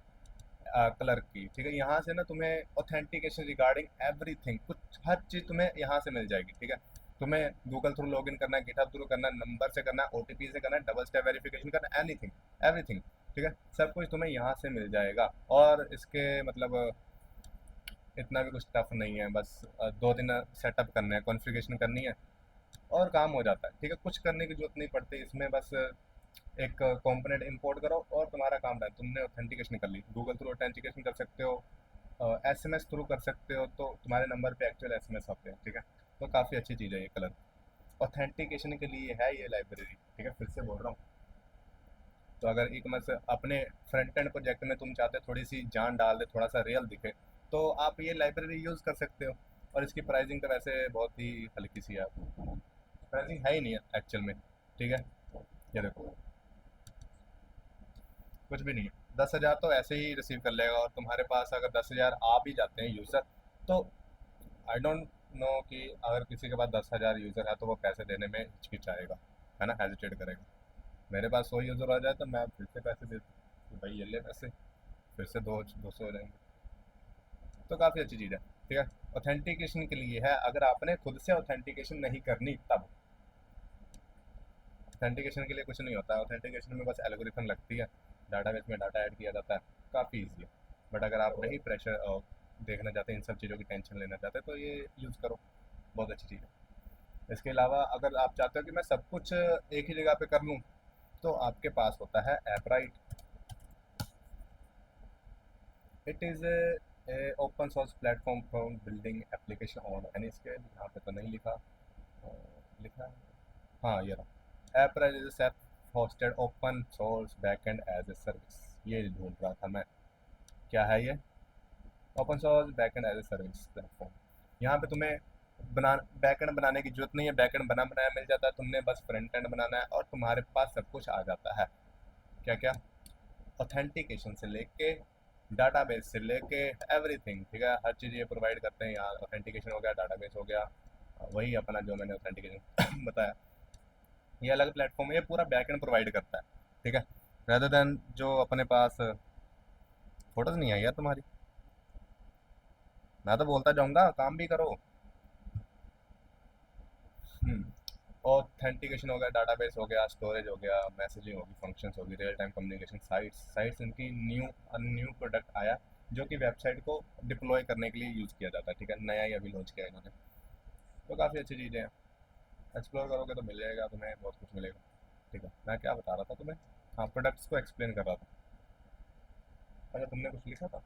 क्लर्क की। ठीक है, यहाँ से ना तुम्हें ऑथेंटिकेशन रिगार्डिंग एवरीथिंग, कुछ हर चीज़ तुम्हें यहाँ से मिल जाएगी। ठीक है, तुम्हें गूगल थ्रू लॉगिन करना है, गिटहब थ्रू करना है, नंबर से करना है, ओटीपी से करना है, डबल स्टेप वेरिफिकेशन करना है, एनीथिंग, एवरीथिंग। ठीक है, सब कुछ तुम्हें यहाँ से मिल जाएगा। और इसके मतलब इतना भी कुछ टफ नहीं है, बस 2 दिन सेटअप करना है, कॉन्फ़िगरेशन करनी है और काम हो जाता है। ठीक है, कुछ करने की जरूरत नहीं पड़ती इसमें, बस एक कंपोनेंट इंपोर्ट करो और तुम्हारा काम है, तुमने ऑथेंटिकेशन कर ली। गूगल थ्रू ऑथेंटिकेशन कर सकते हो, एसएमएस थ्रू कर सकते हो, तो तुम्हारे नंबर पे एक्चुअल एसएमएस आते हैं। ठीक है, तो काफ़ी अच्छी चीज़ है ये कलर, ऑथेंटिकेशन के लिए है ये लाइब्रेरी। ठीक है, फिर से बोल रहा हूँ। तो अगर ई कॉमर्स अपने फ्रंट एंड प्रोजेक्ट में तुम चाहते हो थोड़ी सी जान डाल दे, थोड़ा सा रियल दिखे, तो आप ये लाइब्रेरी यूज़ कर सकते हो। और इसकी प्राइसिंग तो वैसे बहुत ही हल्की सी है, प्राइसिंग है ही नहीं है एक्चुअल में। ठीक है, ये देखो, कुछ भी नहीं है, 10,000 तो ऐसे ही रिसीव कर लेगा, और तुम्हारे पास अगर 10,000 आ भी जाते हैं यूज़र, तो आई डोंट नो कि अगर किसी के पास 10,000 यूज़र है तो वो पैसे देने में हिचकिचाएगा, है ना, हेजिटेट करेगा। मेरे पास 100 यूज़र आ जाए तो मैं फिर से पैसे दे दूँ कि भाई ये ले पैसे, फिर से 200 हो जाएंगे। तो काफ़ी अच्छी चीज़ है, ठीक है। ऑथेंटिकेशन के लिए है, अगर आपने खुद से ऑथेंटिकेशन नहीं करनी तब। ऑथेंटिकेशन के लिए कुछ नहीं होता है, ऑथेंटिकेशन में बस एल्गोरिथम लगती है, डाटाबेस में डाटा ऐड किया जाता है, काफ़ी ईजी है। बट अगर आप नहीं प्रेशर देखना चाहते, इन सब चीज़ों की टेंशन लेना चाहते, तो ये यूज़ करो, बहुत अच्छी चीज़ है। इसके अलावा अगर आप चाहते हो कि मैं सब कुछ एक ही जगह पे कर लूँ, तो आपके पास होता है Appwrite. It is a open source platform for building application on any scale. यहाँ पे तो नहीं लिखा, लिखा है, हाँ ये रहा। Appwrite is self hosted open source backend as a service. ये ढूंढ रहा था मैं, क्या है ये? Open source backend as a service platform. यहाँ पे तुम्हें बना बैकएंड बनाने की जरूरत नहीं है, बैकएंड बना बनाया मिल जाता है, तुमने बस फ्रंट एंड बनाना है और तुम्हारे पास सब कुछ आ जाता है। क्या क्या? ऑथेंटिकेशन से लेके, डाटाबेस से लेके, एवरीथिंग, ठीक है, हर चीज़ ये प्रोवाइड करते हैं यहाँ। ऑथेंटिकेशन हो गया, डाटाबेस हो गया, वही अपना जो मैंने ऑथेंटिकेशन बताया। ये अलग प्लेटफॉर्म है, ये पूरा बैकएंड प्रोवाइड करता है, ठीक है, rather देन जो अपने पास। फोटोज नहीं आई यार तुम्हारी, मैं तो बोलता जाऊंगा, काम भी करो। ऑथेंटिकेशन हो गया, डाटाबेस हो गया, स्टोरेज हो गया, मैसेजिंग होगी, फंक्शंस होगी, रियल टाइम कम्युनिकेशन, साइट्स इनकी न्यू प्रोडक्ट आया जो कि वेबसाइट को डिप्लॉय करने के लिए यूज़ किया जाता है, ठीक है, नया ही अभी लॉन्च किया है इन्होंने। तो काफ़ी अच्छी चीज़ें हैं, एक्सप्लोर करोगे तो मिल जाएगा तुम्हें, बहुत कुछ मिलेगा। ठीक है, मैं क्या बता रहा था तुम्हें? हाँ, प्रोडक्ट्स को एक्सप्लेन कर रहा था। अच्छा, तुमने कुछ लिखा था?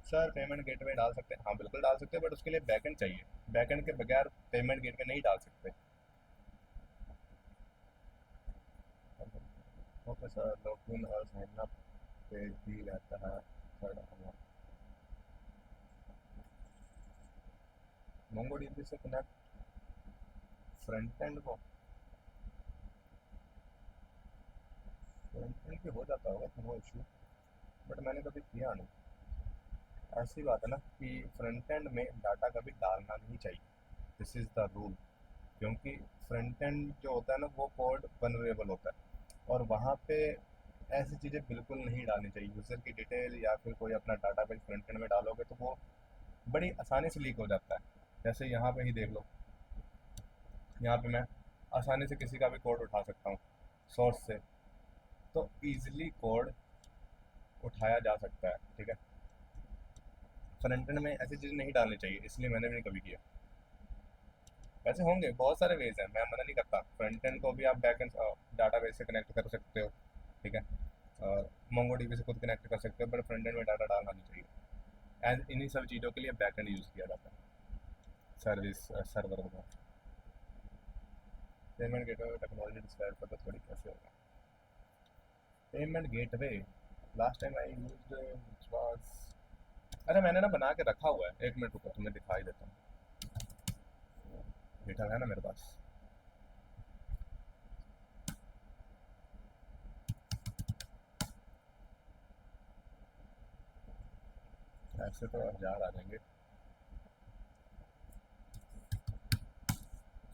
सर पेमेंट गेटवे डाल सकते हैं, हाँ बिल्कुल डाल सकते हैं, बट उसके लिए बैकएंड चाहिए। बैकएंड के बगैर पेमेंट गेटवे नहीं डाल सकते। ओके सर, लॉगिन और साइन अप पेज भी रहता है सर। मोंगोडीबी से कनेक्ट फ्रंट एंड को, फ्रंट एंड पे हो जाता होगा, नो इशू, बट मैंने कभी किया नहीं। ऐसी बात है ना कि फ्रंट एंड में डाटा कभी डालना नहीं चाहिए, दिस इज़ द रूल। क्योंकि फ्रंट एंड जो होता है ना, वो कोड वनरेबल होता है, और वहाँ पे ऐसी चीज़ें बिल्कुल नहीं डालनी चाहिए। यूज़र की डिटेल या फिर कोई अपना डाटा बेस फ्रंट एंड में डालोगे तो वो बड़ी आसानी से लीक हो जाता है। जैसे यहाँ पे ही देख लो, यहाँ पे मैं आसानी से किसी का भी कोड उठा सकता हूँ सोर्स से, तो ईजिली कोड उठाया जा सकता है, ठीक है। फ्रंट एंड में ऐसी चीज़ नहीं डालनी चाहिए, इसलिए मैंने भी नहीं कभी किया। वैसे होंगे बहुत सारे वेज हैं, मैं मना नहीं करता, फ्रंट एंड को भी आप बैक एंड डाटाबेस से कनेक्ट कर सकते हो, ठीक है, और मोंगोडीबी से खुद कनेक्ट कर सकते हो, बट फ्रंट एंड में डाटा डालना नहीं चाहिए। एंड इन्हीं सब चीज़ों के लिए बैक एंड यूज़ किया जाता है, सर्विस सर्वर को। पेमेंट गेटवे टेक्नोलॉजी डिस्क्राइब करता थोड़ी कैसे होगा? Payment gateway last time I used which was, अरे मैंने ना बना के रखा हुआ है, एक मिनट रुको तुम्हें दिखाई देता हूँ, गिटहब है ना मेरे पास। ऐसे तो 1,000 आ जाएंगे।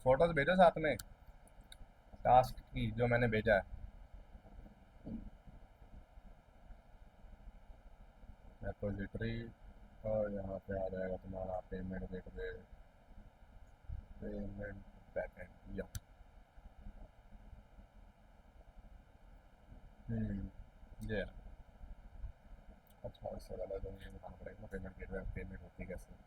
फोटोज भेजो साथ में, टास्क की जो मैंने भेजा है। रिपोजिटरी, और यहाँ पे आ जाएगा तुम्हारा पेमेंट गेटवे, पेमेंट बैकएंड, या ये है। अच्छा, इससे वाला जो मुझे बताना पड़ेगा पेमेंट गेटवे पेमेंट होती है कैसे।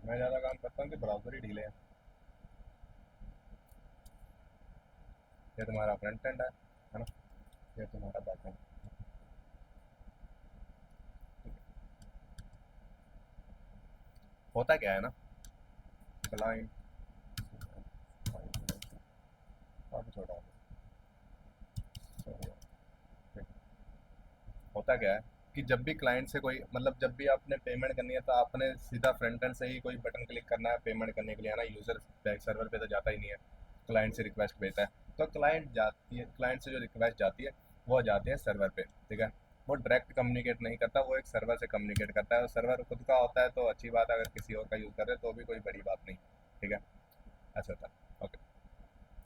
मैं ज़्यादा काम करता हूँ कि ब्राउज़र ही ढीले हैं। ये तुम्हारा फ्रंट एंड है ना, ये तुम्हारा बैक एंड। होता क्या है ना, क्लाइंट, छोड़ा। होता क्या है कि जब भी क्लाइंट से कोई मतलब जब भी आपने पेमेंट करनी है तो आपने सीधा फ्रंट एंड से ही कोई बटन क्लिक करना है पेमेंट करने के लिए, है ना। यूज़र बैक सर्वर पे तो जाता ही नहीं है, क्लाइंट से रिक्वेस्ट भेजता है। तो क्लाइंट से जो रिक्वेस्ट जाती है वो जाती है सर्वर पे, ठीक है। वो डायरेक्ट कम्युनिकेट नहीं करता, वो एक सर्वर से कम्युनिकेट करता है, और सर्वर खुद का होता है तो अच्छी बात है, अगर किसी और का यूज़ कर रहे हैं तो भी कोई बड़ी बात नहीं, ठीक है। ऐसा होता है, ओके।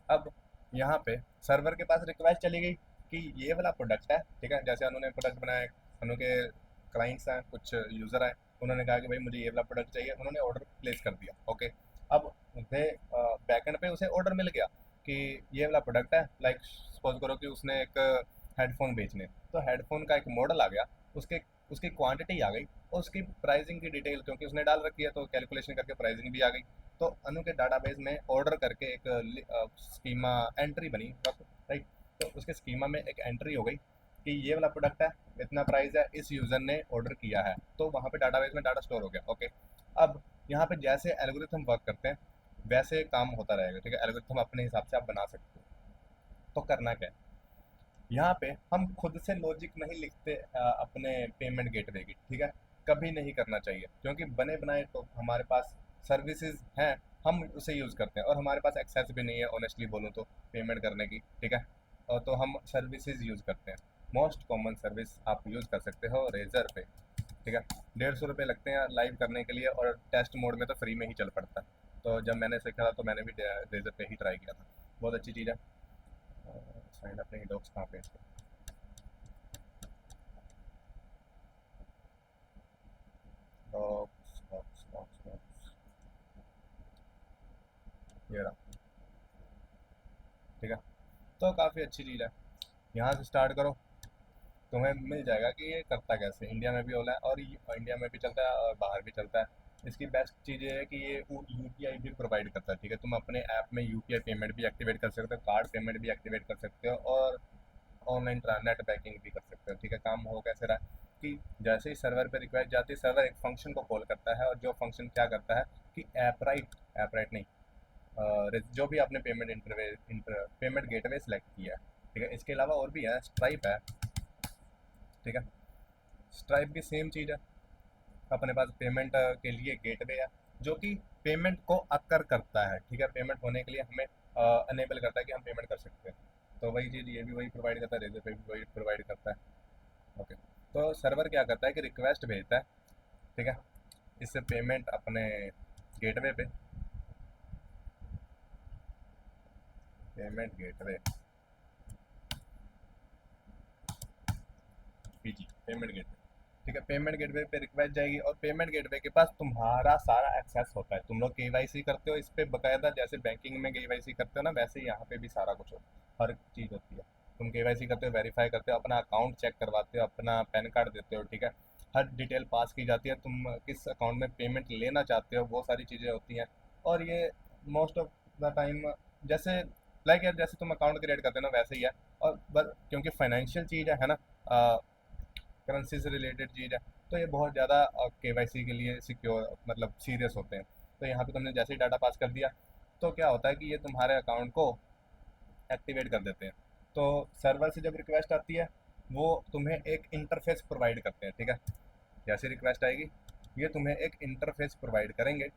अब यहाँ पे सर्वर के पास रिक्वेस्ट चली गई कि ये वाला प्रोडक्ट है, ठीक है। जैसे उन्होंने प्रोडक्ट बनाया, उनके क्लाइंट्स हैं, कुछ यूज़र आए, उन्होंने कहा कि भाई मुझे ये वाला प्रोडक्ट चाहिए, उन्होंने ऑर्डर प्लेस कर दिया, ओके। अब उसे बैकएंड पे उसे ऑर्डर मिल गया कि ये वाला प्रोडक्ट है। लाइक सपोज करो कि उसने एक हेडफोन बेचने, तो हेडफोन का एक मॉडल आ गया, उसके उसकी क्वांटिटी आ गई, और उसकी प्राइसिंग की डिटेल क्योंकि उसने डाल रखी है तो कैलकुलेशन करके प्राइसिंग भी आ गई। तो अनु के डाटाबेस में ऑर्डर करके एक स्कीमा एंट्री बनी, राइट। तो उसके स्कीमा में एक एंट्री हो गई कि ये वाला प्रोडक्ट है, इतना प्राइस है, इस यूज़र ने ऑर्डर किया है, तो वहाँ पे डाटाबेस में डाटा स्टोर हो गया, ओके। अब यहाँ पे जैसे एल्गोरिथम वर्क करते हैं वैसे काम होता रहेगा, ठीक है। एल्गोरिथम अपने हिसाब से आप बना सकते हो। तो करना क्या है, यहाँ पे हम खुद से लॉजिक नहीं लिखते अपने पेमेंट गेटवे की, ठीक है। कभी नहीं करना चाहिए, क्योंकि बने बनाए तो हमारे पास सर्विसेज हैं, हम उसे यूज़ करते हैं, और हमारे पास एक्सेस भी नहीं है ऑनेस्टली बोलूँ तो पेमेंट करने की, ठीक है। और तो हम सर्विसेज यूज़ करते हैं। मोस्ट कॉमन सर्विस आप यूज़ कर सकते हो रेजर पे, ठीक है। 150 रुपये लगते हैं लाइव करने के लिए, और टेस्ट मोड में तो फ्री में ही चल पड़ता है। तो जब मैंने सीखा था तो मैंने भी रेजर पे ही ट्राई किया था, बहुत अच्छी चीज़ है। साइड अपने डॉक्स कहाँ पे हैं? डॉक्स डॉक्स डॉक्स डॉक्स, ये रहा, ठीक है। तो काफ़ी अच्छी चीज़ है, यहाँ से स्टार्ट करो, तुम्हें मिल जाएगा कि ये करता कैसे। इंडिया में भी ओला है, और इंडिया में भी चलता है और बाहर भी चलता है। इसकी बेस्ट चीज़ ये है कि ये यूपीआई भी प्रोवाइड करता है, ठीक है। तुम अपने ऐप में यूपीआई पेमेंट भी एक्टिवेट कर सकते हो, कार्ड पेमेंट भी एक्टिवेट कर सकते हो, और ऑनलाइन नेट बैंकिंग भी कर सकते हो, ठीक है। काम हो कैसे रहा है कि जैसे ही सर्वर पे रिक्वेस्ट जाती है, सर्वर एक फंक्शन को कॉल करता है, और जो फंक्शन क्या करता है कि ऐप राइट नहीं, जो भी आपने पेमेंट गेटवे सेलेक्ट किया है, ठीक है। इसके अलावा और भी है, स्ट्राइप है, ठीक है। स्ट्राइप भी सेम चीज़ है, अपने पास पेमेंट के लिए गेटवे है जो कि पेमेंट को अकर करता है, ठीक है। पेमेंट होने के लिए हमें अनेबल करता है कि हम पेमेंट कर सकते हैं। तो वही चीज़ ये भी वही प्रोवाइड करता है, रेजर पे भी वही प्रोवाइड करता है, ओके। तो सर्वर क्या करता है कि रिक्वेस्ट भेजता है, ठीक है। इससे पेमेंट अपने गेटवे पे, payment gateway PG, payment gateway, ठीक है। पेमेंट गेटवे पे रिक्वेस्ट जाएगी, और पेमेंट गेटवे के पास तुम्हारा सारा एक्सेस होता है। तुम लोग केवाईसी करते हो इस पे बकायदा, जैसे बैंकिंग में केवाईसी करते हो ना, वैसे ही यहाँ पे भी सारा कुछ होता है, हर चीज़ होती है। तुम केवाईसी करते हो, वेरीफाई करते हो, अपना अकाउंट चेक करवाते हो, अपना पैन कार्ड देते हो, ठीक है। हर डिटेल पास की जाती है, तुम किस अकाउंट में पेमेंट लेना चाहते हो, वो सारी चीज़ें होती हैं। और ये मोस्ट ऑफ द टाइम जैसे लाइक यार जैसे तुम अकाउंट क्रिएट करते हो ना वैसे ही है। और बस क्योंकि फाइनेंशियल चीज़ है ना, करेंसी से रिलेटेड चीज़ है, तो ये बहुत ज़्यादा केवाईसी के लिए सिक्योर मतलब सीरियस होते हैं। तो यहाँ पे तुमने जैसे ही डाटा पास कर दिया, तो क्या होता है कि ये तुम्हारे अकाउंट को एक्टिवेट कर देते हैं। तो सर्वर से जब रिक्वेस्ट आती है, वो तुम्हें एक इंटरफेस प्रोवाइड करते हैं, ठीक है। जैसे रिक्वेस्ट आएगी, ये तुम्हें एक इंटरफेस प्रोवाइड करेंगे।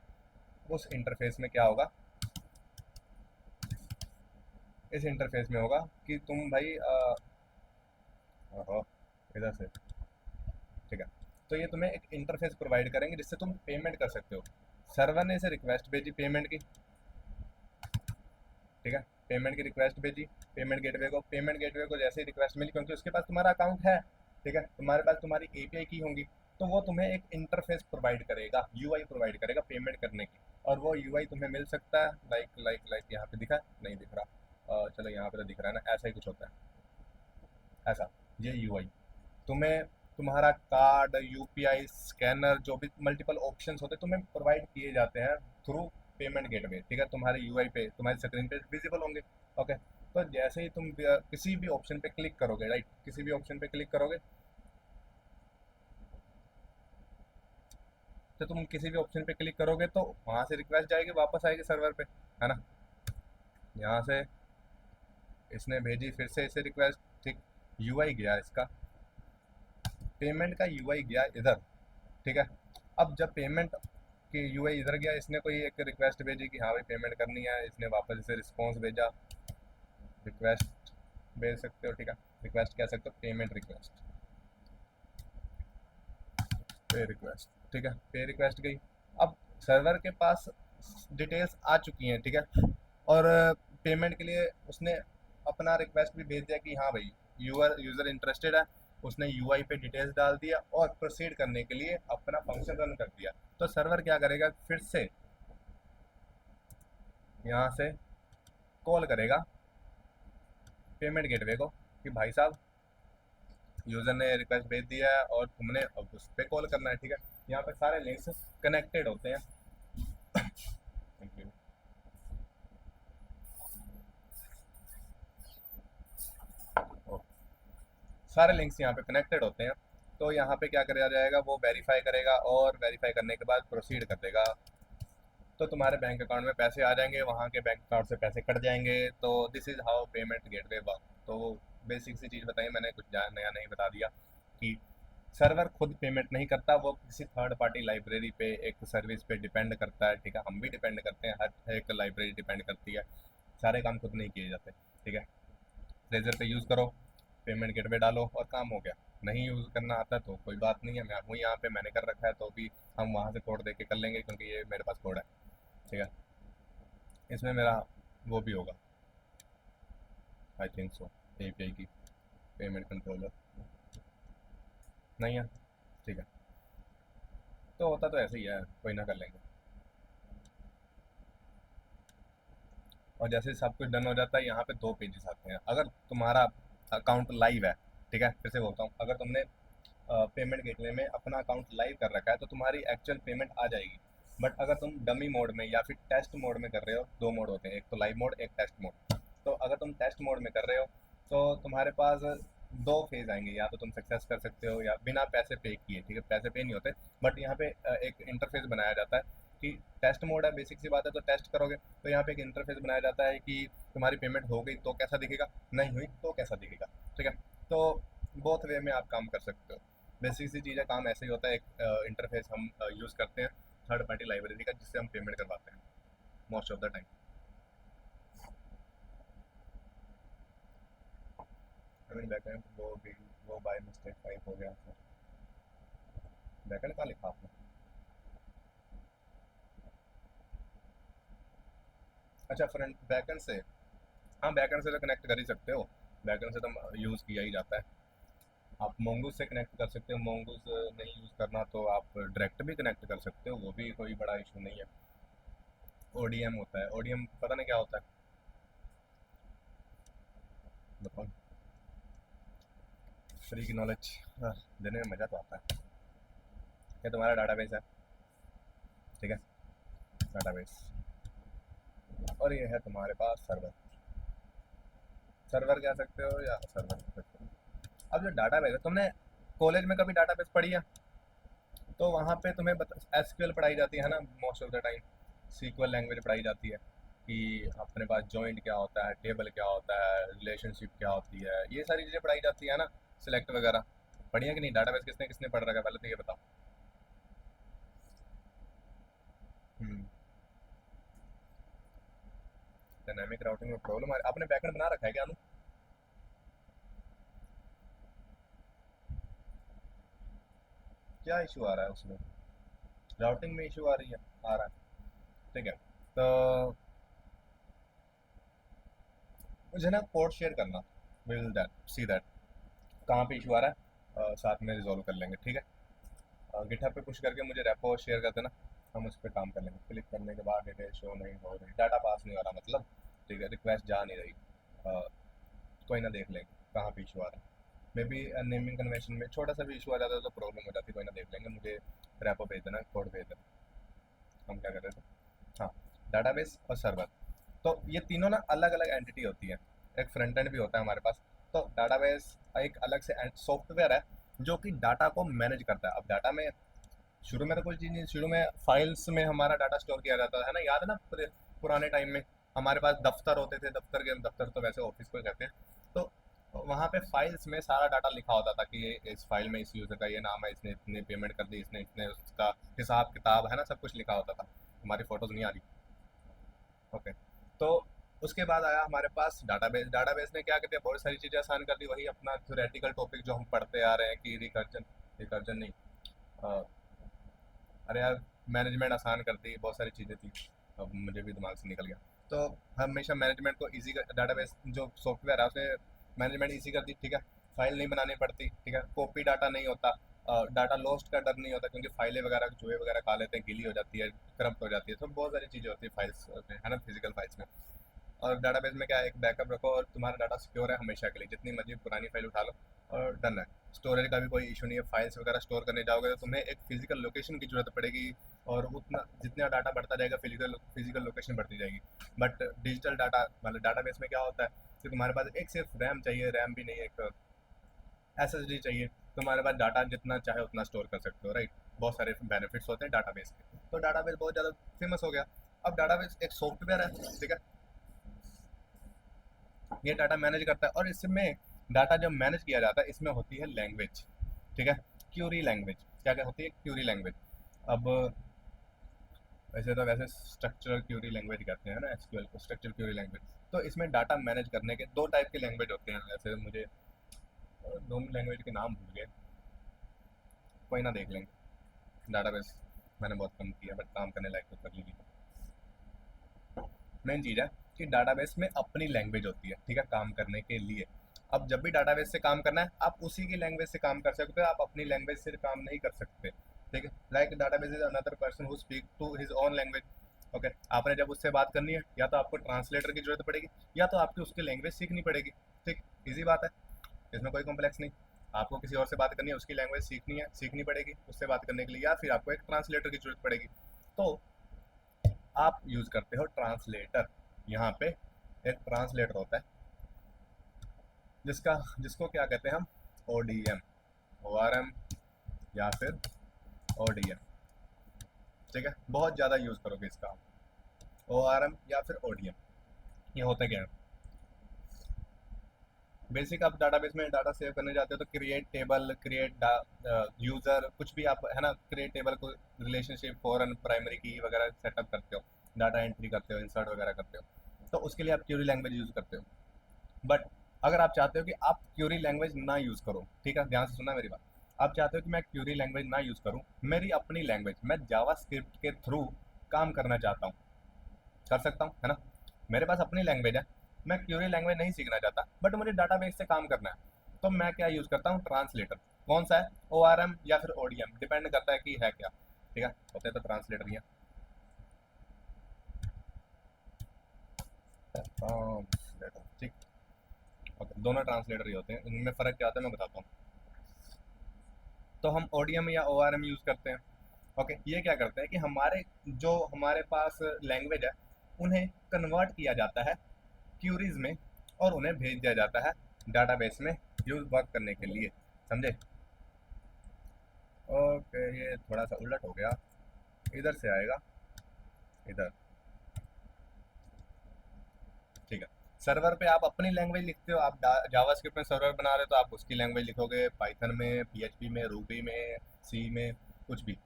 उस इंटरफेस में क्या होगा, इस इंटरफेस में होगा कि तुम भाई ओहो, इधर से, ठीक है। तो ये तुम्हें एक इंटरफेस प्रोवाइड करेंगे जिससे तुम पेमेंट कर सकते हो। सर्वर ने इसे रिक्वेस्ट भेजी पेमेंट की, ठीक है। पेमेंट की रिक्वेस्ट भेजी पेमेंट गेटवे को जैसे ही रिक्वेस्ट मिली, क्योंकि उसके पास तुम्हारा अकाउंट है, ठीक है, तुम्हारे पास तुम्हारी एपीआई की होंगी, तो वो तुम्हें एक इंटरफेस प्रोवाइड करेगा, यूआई प्रोवाइड करेगा पेमेंट करने की। और वो यूआई तुम्हें मिल सकता है लाइक यहाँ पे दिखा नहीं दिख रहा, चलो यहाँ पे तो दिख रहा है ना, ऐसा ही कुछ होता है, ऐसा, ये यूआई तुम्हें तुम्हारा कार्ड, यूपीआई स्कैनर, जो भी मल्टीपल ऑप्शंस होते हैं तुम्हें प्रोवाइड किए जाते हैं थ्रू पेमेंट गेटवे, ठीक है। तुम्हारे यूआई पे तुम्हारी स्क्रीन पे विजिबल होंगे, ओके। तो जैसे ही तुम किसी भी ऑप्शन पे क्लिक करोगे, राइट, किसी भी ऑप्शन पे क्लिक करोगे, तो तुम किसी भी ऑप्शन पे क्लिक करोगे तो वहां से रिक्वेस्ट जाएगी, वापस आएगी सर्वर पे, है ना। यहाँ से इसने भेजी फिर से इसे रिक्वेस्ट, ठीक, यूआई गया इसका, पेमेंट का यूआई गया इधर, ठीक है। अब जब पेमेंट की यूआई इधर गया, इसने कोई एक रिक्वेस्ट भेजी कि हाँ भाई पेमेंट करनी है, इसने वापस इसे रिस्पॉन्स भेजा, रिक्वेस्ट भेज सकते हो, ठीक है, रिक्वेस्ट कह सकते हो, पेमेंट रिक्वेस्ट, पे रिक्वेस्ट, ठीक है, पे रिक्वेस्ट गई। अब सर्वर के पास डिटेल्स आ चुकी हैं, ठीक है, और पेमेंट के लिए उसने अपना रिक्वेस्ट भी भेज दिया कि हाँ भाई यूज़र इंटरेस्टेड है, उसने यूआई पे डिटेल्स डाल दिया और प्रोसीड करने के लिए अपना फंक्शन रन कर दिया। तो सर्वर क्या करेगा, फिर से यहाँ से कॉल करेगा पेमेंट गेटवे को कि भाई साहब यूज़र ने रिक्वेस्ट भेज दिया है और तुमने अब उस पर कॉल करना है, ठीक है। यहाँ पे सारे लिंक्स कनेक्टेड होते हैं। Thank you. सारे लिंक्स यहाँ पे कनेक्टेड होते हैं। तो यहाँ पे क्या करा जाएगा, वो वेरीफाई करेगा और वेरीफाई करने के बाद प्रोसीड कर देगा, तो तुम्हारे बैंक अकाउंट में पैसे आ जाएंगे, वहाँ के बैंक अकाउंट से पैसे कट जाएंगे। तो this is how payment gateway work. तो बेसिक सी चीज़ बताई मैंने, कुछ नया नहीं बता दिया कि सर्वर खुद पेमेंट नहीं करता, वो किसी थर्ड पार्टी लाइब्रेरी पे एक सर्विस पे डिपेंड करता है, ठीक है। हम भी डिपेंड करते हैं, हर एक लाइब्रेरी डिपेंड करती है, सारे काम खुद नहीं किए जाते, ठीक है। ट्रेजर पे यूज़ करो, पेमेंट गेटवे डालो और काम हो गया। नहीं यूज़ करना आता तो कोई बात नहीं है, मैं हूँ यहाँ पे, मैंने कर रखा है, तो भी हम वहाँ से कोड दे के कर लेंगे क्योंकि ये मेरे पास कोड है, ठीक है। इसमें मेरा वो भी होगा, आई थिंक सो, एपीआई की पेमेंट कंट्रोलर नहीं है, ठीक है। तो होता तो ऐसे ही है, कोई ना, कर लेंगे। और जैसे सब कुछ डन हो जाता है, यहाँ पे दो पेजेस आते हैं। अगर तुम्हारा अकाउंट लाइव है, ठीक है, फिर से बोलता हूँ, अगर तुमने पेमेंट गेटवे में अपना अकाउंट लाइव कर रखा है तो तुम्हारी एक्चुअल पेमेंट आ जाएगी। बट अगर तुम डमी मोड में या फिर टेस्ट मोड में कर रहे हो, दो मोड होते हैं, एक तो लाइव मोड, एक टेस्ट मोड। तो अगर तुम टेस्ट मोड में कर रहे हो तो तुम्हारे पास दो फेज आएंगे, या तो तुम सक्सेस कर सकते हो या बिना पैसे पे किए, ठीक है, पैसे पे नहीं होते। बट यहाँ पे एक इंटरफेस बनाया जाता है कि टेस्ट मोड है, बेसिक सी बात है, तो टेस्ट करोगे तो यहाँ पे एक इंटरफेस बनाया जाता है कि तुम्हारी पेमेंट हो गई तो कैसा दिखेगा, नहीं हुई तो कैसा दिखेगा, ठीक है। तो बोथ वे में आप काम कर सकते हो। बेसिक सी चीज़ है, काम ऐसे ही होता है। एक इंटरफेस हम यूज़ करते हैं थर्ड पार्टी लाइब्रेरी का, जिससे हम पेमेंट करवाते हैं most of the time. I mean backend वो बाय मिस्टेक टाइप हो गया सर। बैकएंड कहाँ लिखा आपने? अच्छा, फ्रंट बैकएंड से, हाँ बैकएंड से तो कनेक्ट कर ही सकते हो, बैकएंड से तो यूज़ किया ही जाता है। आप मोंगूस से कनेक्ट कर सकते हो, मोंगूस नहीं यूज़ करना तो आप डायरेक्ट भी कनेक्ट कर सकते हो, वो भी कोई बड़ा इशू नहीं है। ओडीएम होता है, ओडीएम पता नहीं क्या होता है, बताओ। फ्री की नॉलेज देने में मज़ा तो आता है। ये तुम्हारा डाटाबेस है, ठीक है, डाटाबेस, और ये है तुम्हारे पास सर्वर। सर्वर कह सकते हो या सर्वर कह सकते हो। अब जो डाटाबेस है, तुमने कॉलेज में कभी डाटाबेस पढ़ी है? तो वहाँ पे तुम्हें एसक्यूएल पढ़ाई जाती है ना, most of the time SQL language पढ़ाई जाती है कि अपने पास जॉइंट क्या होता है, टेबल क्या होता है, रिलेशनशिप क्या होती है, ये सारी चीज़ें पढ़ाई जाती है ना, सिलेक्ट वगैरह। पढ़ी है कि नहीं? डाटाबेस किसने किसने पढ़ रखा है, पहले तो ये बताओ। हम्म। डायनामिक राउटिंग में प्रॉब्लम आ रही, आपने बैकएंड बना रखा है क्या अनु? क्या इशू आ रहा है उसमें? राउटिंग में इशू आ रही है, आ रहा है, ठीक है। तो मुझे ना कोड शेयर करना, विल दैट सी दैट कहाँ पे इशू आ रहा है, साथ में रिजॉल्व कर लेंगे, ठीक है। गिटहब पे पुश करके मुझे रेपो शेयर कर देना, हम उस पर काम कर लेंगे। क्लिक करने के बाद डिटेल शो नहीं हो रही, डाटा पास नहीं हो रहा मतलब, ठीक है, रिक्वेस्ट जा नहीं रही, अ, कोई ना, देख लेंगे कहाँ पे इशू आ रहा है। मे बी नेमिंग कन्वेंशन में छोटा सा भी इशू आ जाता है तो प्रॉब्लम हो जाती है, कोई ना, देख लेंगे। मुझे रेपो भेज देना, कोड भेज देना। हम क्या कर रहे थे, हाँ, डाटाबेस और सर्वर, तो ये तीनों ना अलग अलग एंटिटी होती है। एक फ्रंट एंड भी होता है हमारे पास। तो डाटाबेस एक अलग से सॉफ्टवेयर है जो कि डाटा को मैनेज करता है। अब डाटा में शुरू में तो कोई चीज़ नहीं, शुरू में फाइल्स में हमारा डाटा स्टोर किया जाता है ना, याद है ना, पुराने टाइम में हमारे पास दफ्तर होते थे, दफ्तर तो वैसे ऑफिस को कहते हैं। तो वहाँ पे फाइल्स में सारा डाटा लिखा होता था कि ये इस फाइल में इस यूज़र का ये नाम है, इसने इतने पेमेंट कर दी, इसने इतने, उसका हिसाब किताब है ना, सब कुछ लिखा होता था। हमारी फोटोज नहीं आ रही। ओके। तो उसके बाद आया हमारे पास डाटाबेस। डाटाबेस ने क्या कहते हैं, बहुत सारी चीज़ें आसान कर दी। वही अपना थ्योरेटिकल टॉपिक जो हम पढ़ते आ रहे हैं कि रिकर्जन, रिकर्जन नहीं, अ, अरे यार, मैनेजमेंट आसान कर दी, बहुत सारी चीज़ें थी, अब मुझे भी दिमाग से निकल गया। तो हमेशा मैनेजमेंट को ईजी कर, डाटाबेस जो सॉफ्टवेयर है उसने मैनेजमेंट ईजी कर दी, ठीक है। फाइल नहीं बनानी पड़ती, ठीक है। कॉपी डाटा नहीं होता, डाटा लॉस्ट का डर नहीं होता, क्योंकि फाइलें वगैरह चूहे वगैरह खा लेते हैं, गीली हो जाती है, करप्ट हो जाती है। तो बहुत सारी चीज़ें होती है फाइल्स में, है ना, फिजिकल फाइल्स में। और डाटाबेस में क्या है, एक बैकअप रखो और तुम्हारा डाटा सिक्योर है हमेशा के लिए, जितनी मर्जी पुरानी फाइल उठा लो और डन है। स्टोरेज का भी कोई इशू नहीं है। फाइल्स वगैरह स्टोर करने जाओगे तो तुम्हें एक फिजिकल लोकेशन की जरूरत पड़ेगी, और उतना जितना डाटा बढ़ता जाएगा फिजिकल फिजिकल लोकेशन बढ़ती जाएगी। बट डिजिटल डाटा मतलब डाटाबेस में क्या होता है कि तुम्हारे पास एक सिर्फ रैम चाहिए, रैम भी नहीं, एक एसएसडी चाहिए। तुम्हारे पास डाटा जितना चाहे उतना स्टोर कर सकते हो, राइट। बहुत सारे बेनिफिट्स होते हैं डाटाबेस के। तो डाटाबेस बहुत ज़्यादा फेमस हो गया। अब डाटाबेस एक सॉफ्टवेयर है, ठीक है। ये डाटा मैनेज करता है, और इसमें डाटा जब मैनेज किया जाता है इसमें होती है लैंग्वेज, ठीक है। क्यूरी लैंग्वेज, क्या क्या होती है, क्यूरी लैंग्वेज। अब वैसे स्ट्रक्चरल क्यूरी लैंग्वेज कहते हैं ना एसक्यूएल को, स्ट्रक्चरल क्यूरी लैंग्वेज। तो इसमें डाटा मैनेज करने के दो टाइप के लैंग्वेज होते हैं। वैसे मुझे दोनों लैंग्वेज के नाम भूल गए, कोई ना, देख लेंगे। डाटाबेस मैंने बहुत कम किया, बट काम करने लायक तो कर ली। मेन चीज़ है कि डाटाबेस में अपनी लैंग्वेज होती है, ठीक है, काम करने के लिए। अब जब भी डाटाबेस से काम करना है आप उसी की लैंग्वेज से काम कर सकते हो, आप अपनी लैंग्वेज से काम नहीं कर सकते, ठीक है। Like database is another person who speak to his own language. Okay, आपने जब उससे बात करनी है या तो आपको ट्रांसलेटर की जरूरत पड़ेगी, या तो आपकी उसकी लैंग्वेज सीखनी पड़ेगी, ठीक। इजी बात है, इसमें कोई कॉम्प्लेक्स नहीं। आपको किसी और से बात करनी है, उसकी लैंग्वेज सीखनी है, सीखनी पड़ेगी उससे बात करने के लिए, या फिर आपको एक ट्रांसलेटर की जरूरत पड़ेगी। तो आप यूज करते हो ट्रांसलेटर। यहाँ पे एक ट्रांसलेटर होता है जिसको क्या कहते हैं हम, ओडीएम, ओआरएम या फिर ओडीएम, ठीक है। बहुत ज़्यादा यूज करोगे इसका, ओआरएम या फिर ओडीएम। ये होता क्या है, बेसिक आप डाटाबेस में डाटा सेव करने जाते हो तो क्रिएट टेबल, क्रिएट यूजर, कुछ भी आप, है ना, क्रिएट टेबल को रिलेशनशिप, फॉरेन, प्राइमरी की वगैरह सेटअप करते हो, डाटा एंट्री करते हो, इंसर्ट वगैरह करते हो। तो उसके लिए आप क्यूरी लैंग्वेज यूज करते हो। बट अगर आप चाहते हो कि आप क्यूरी लैंग्वेज ना यूज़ करो, ठीक है, ध्यान से सुनना मेरी बात। आप चाहते हो कि मैं क्यूरी लैंग्वेज ना यूज़ करूँ, मेरी अपनी लैंग्वेज, मैं जावा स्क्रिप्ट के थ्रू काम करना चाहता हूँ, कर सकता हूँ, है ना। मेरे पास अपनी लैंग्वेज है, मैं क्यूरी लैंग्वेज नहीं सीखना चाहता, बट मुझे डाटाबेस से काम करना है। तो मैं क्या यूज़ करता हूँ, ट्रांसलेटर। कौन सा है, ओआरएम या फिर ओडीएम, डिपेंड करता है कि है क्या, ठीक है। होते तो ट्रांसलेटर ही है। ठीक, ओके, दोनों ट्रांसलेटर ही होते हैं, इनमें फ़र्क क्या होता है मैं बताता हूँ। तो हम ओडीएम या ओआरएम यूज़ करते हैं। ओके, ये क्या करते हैं कि हमारे पास लैंग्वेज है, उन्हें कन्वर्ट किया जाता है क्यूरीज में, और उन्हें भेज दिया जाता है डाटाबेस में यूज वर्क करने के लिए, समझे। ओके, ये थोड़ा सा उलट हो गया, इधर से आएगा, इधर, ठीक है। सर्वर पे आप अपनी लैंग्वेज लिखते हो, आप जावास्क्रिप्ट में सर्वर बना रहे हो तो आप उसकी लैंग्वेज लिखोगे, पाइथन में, पीएचपी में, रूबी में, सी में, कुछ भी।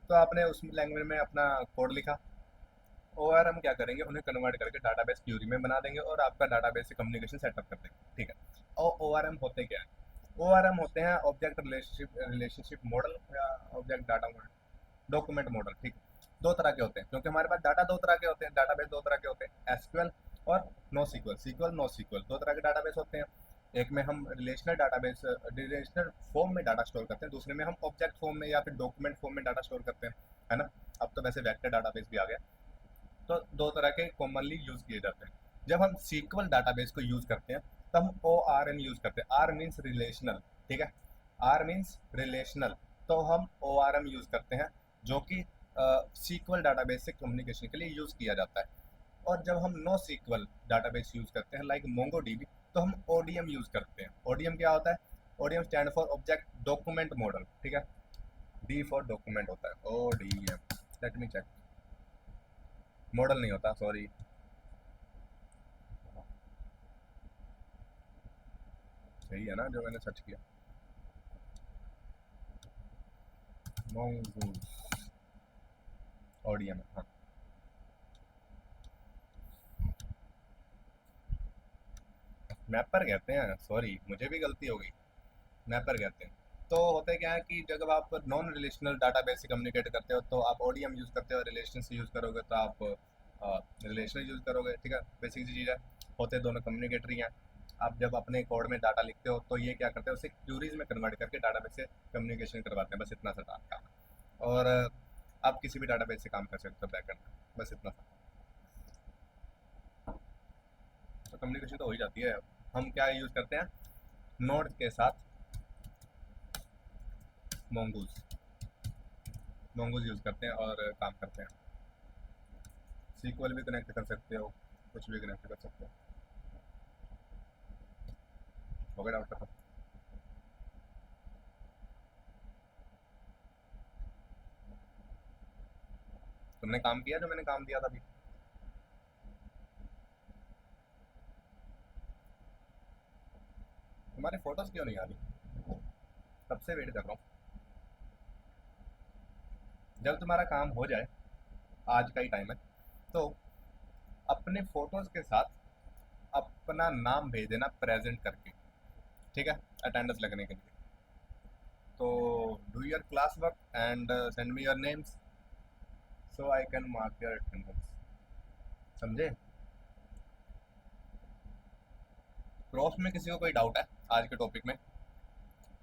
तो आपने उस लैंग्वेज में अपना कोड लिखा। ओआरएम क्या करेंगे, उन्हें कन्वर्ट करके डाटाबेस क्यूरी में बना देंगे और आपका डाटाबेस से कम्युनिकेशन सेटअप कर देंगे, ठीक है। और ओआरएम होते क्या है, ओआरएम होते हैं ऑब्जेक्ट रिलेशनशिप मॉडल या object data model, document model, ठीक। दो तरह के होते हैं, क्योंकि हमारे पास डाटा दो तरह के होते हैं, डाटाबेस दो तरह के होते हैं, एसक्यूएल और no SQL, SQL no SQL, दो तरह के डाटाबेस होते हैं। एक में हम रिलेशनल डाटाबेस, रिलेशनल फॉर्म में डाटा स्टोर करते हैं, दूसरे में हम ऑब्जेक्ट फॉर्म में या फिर डॉक्यूमेंट फॉर्म में डाटा स्टोर करते हैं, है ना। अब तो वैसे वेक्टर डाटाबेस भी आ गया। तो दो तरह के कॉमनली यूज किए जाते हैं। जब हम सीक्वल डाटाबेस को यूज करते हैं तब हम ओ आर एम यूज करते हैं, आर मीन्स रिलेशनल, ठीक है, आर मीन्स रिलेशनल। तो हम ओ आर एम यूज करते हैं, जो कि सीक्वल डाटाबेस से कम्युनिकेशन के लिए यूज किया जाता है। और जब हम नो सीक्वल डाटाबेस यूज करते हैं लाइक मोंगोडीबी, तो हम ओडीएम यूज करते हैं। ओडीएम क्या होता है, ODM stand for object document model, ठीक है, डी फॉर डॉक्यूमेंट होता है ODM. Let me check, model नहीं होता, सॉरी। सही है ना जो मैंने सर्च किया? मोंगूज ऑडियन, हाँ। मैपर कहते हैं, सॉरी मुझे भी गलती हो गई। मैपर कहते हैं। तो होता है क्या है कि जब आप नॉन रिलेशनल डाटाबेस से कम्युनिकेट करते हो तो आप ओडीएम यूज़ करते हो, रिलेशन से यूज़ करोगे तो आप रिलेशनल यूज़ करोगे, ठीक है। बेसिक सी चीज़ है, होते दोनों कम्युनिकेटर ही हैं। आप जब अपने कोड में डाटा लिखते हो तो ये क्या करते हैं, उसे क्यूरीज में कन्वर्ट करके डाटाबेस से कम्युनिकेशन करवाते हैं, बस इतना सा काम है। और आप किसी भी डाटाबेस से काम कर सकते हो बैकएंड में, बस इतना सा। तो कम्युनिकेशन तो हो ही जाती है। हम क्या यूज़ करते हैं, नोड के साथ मोंगूज मोंगूज यूज़ करते हैं और काम करते हैं। सीक्वल भी कनेक्ट कर सकते हो, कुछ भी कनेक्ट कर सकते हो। हो गया डाउट खत्म? तुमने काम किया जो मैंने काम दिया था अभी? तुम्हारे फोटोज क्यों नहीं आ रही? कब से वेट कर रहा हूँ। जब तुम्हारा काम हो जाए, आज का ही टाइम है, तो अपने फोटोज के साथ अपना नाम भेज देना प्रेजेंट करके, ठीक है, अटेंडेंस लगने के लिए। तो do your class work and send me your names so I can mark your attendance. समझे? प्रॉप्स में किसी को कोई डाउट है आज के टॉपिक में?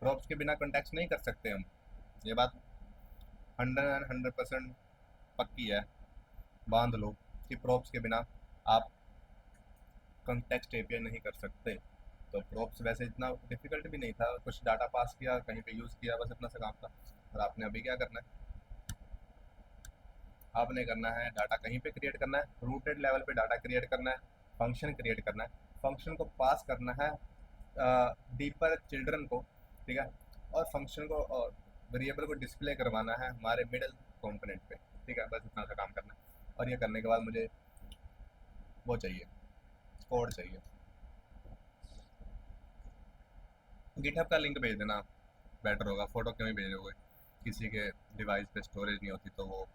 प्रॉप्स के बिना कॉन्टेक्स्ट नहीं कर सकते हम, ये बात 100% पक्की है। बांध लो कि प्रॉप्स के बिना आप कॉन्टेक्स्ट एपीआई नहीं कर सकते। तो प्रॉप्स वैसे इतना डिफिकल्ट भी नहीं था, कुछ डाटा पास किया, कहीं पे यूज़ किया, बस इतना सा काम था। और आपने अभी क्या करना है, आपने करना है डाटा कहीं पे क्रिएट करना है, रूटेड लेवल पे डाटा क्रिएट करना है, फंक्शन क्रिएट करना है, फंक्शन को पास करना है डीपर चिल्ड्रन को, ठीक है। और फंक्शन को और वेरिएबल को डिस्प्ले करवाना है हमारे मिडल कंपोनेंट पे, ठीक है। बस इतना सा काम करना है। और ये करने के बाद मुझे वो चाहिए, कोड चाहिए। गिटहब का लिंक भेज देना, बेटर होगा। फोटो क्यों ही भेजोगे, किसी के डिवाइस पे स्टोरेज नहीं होती तो वो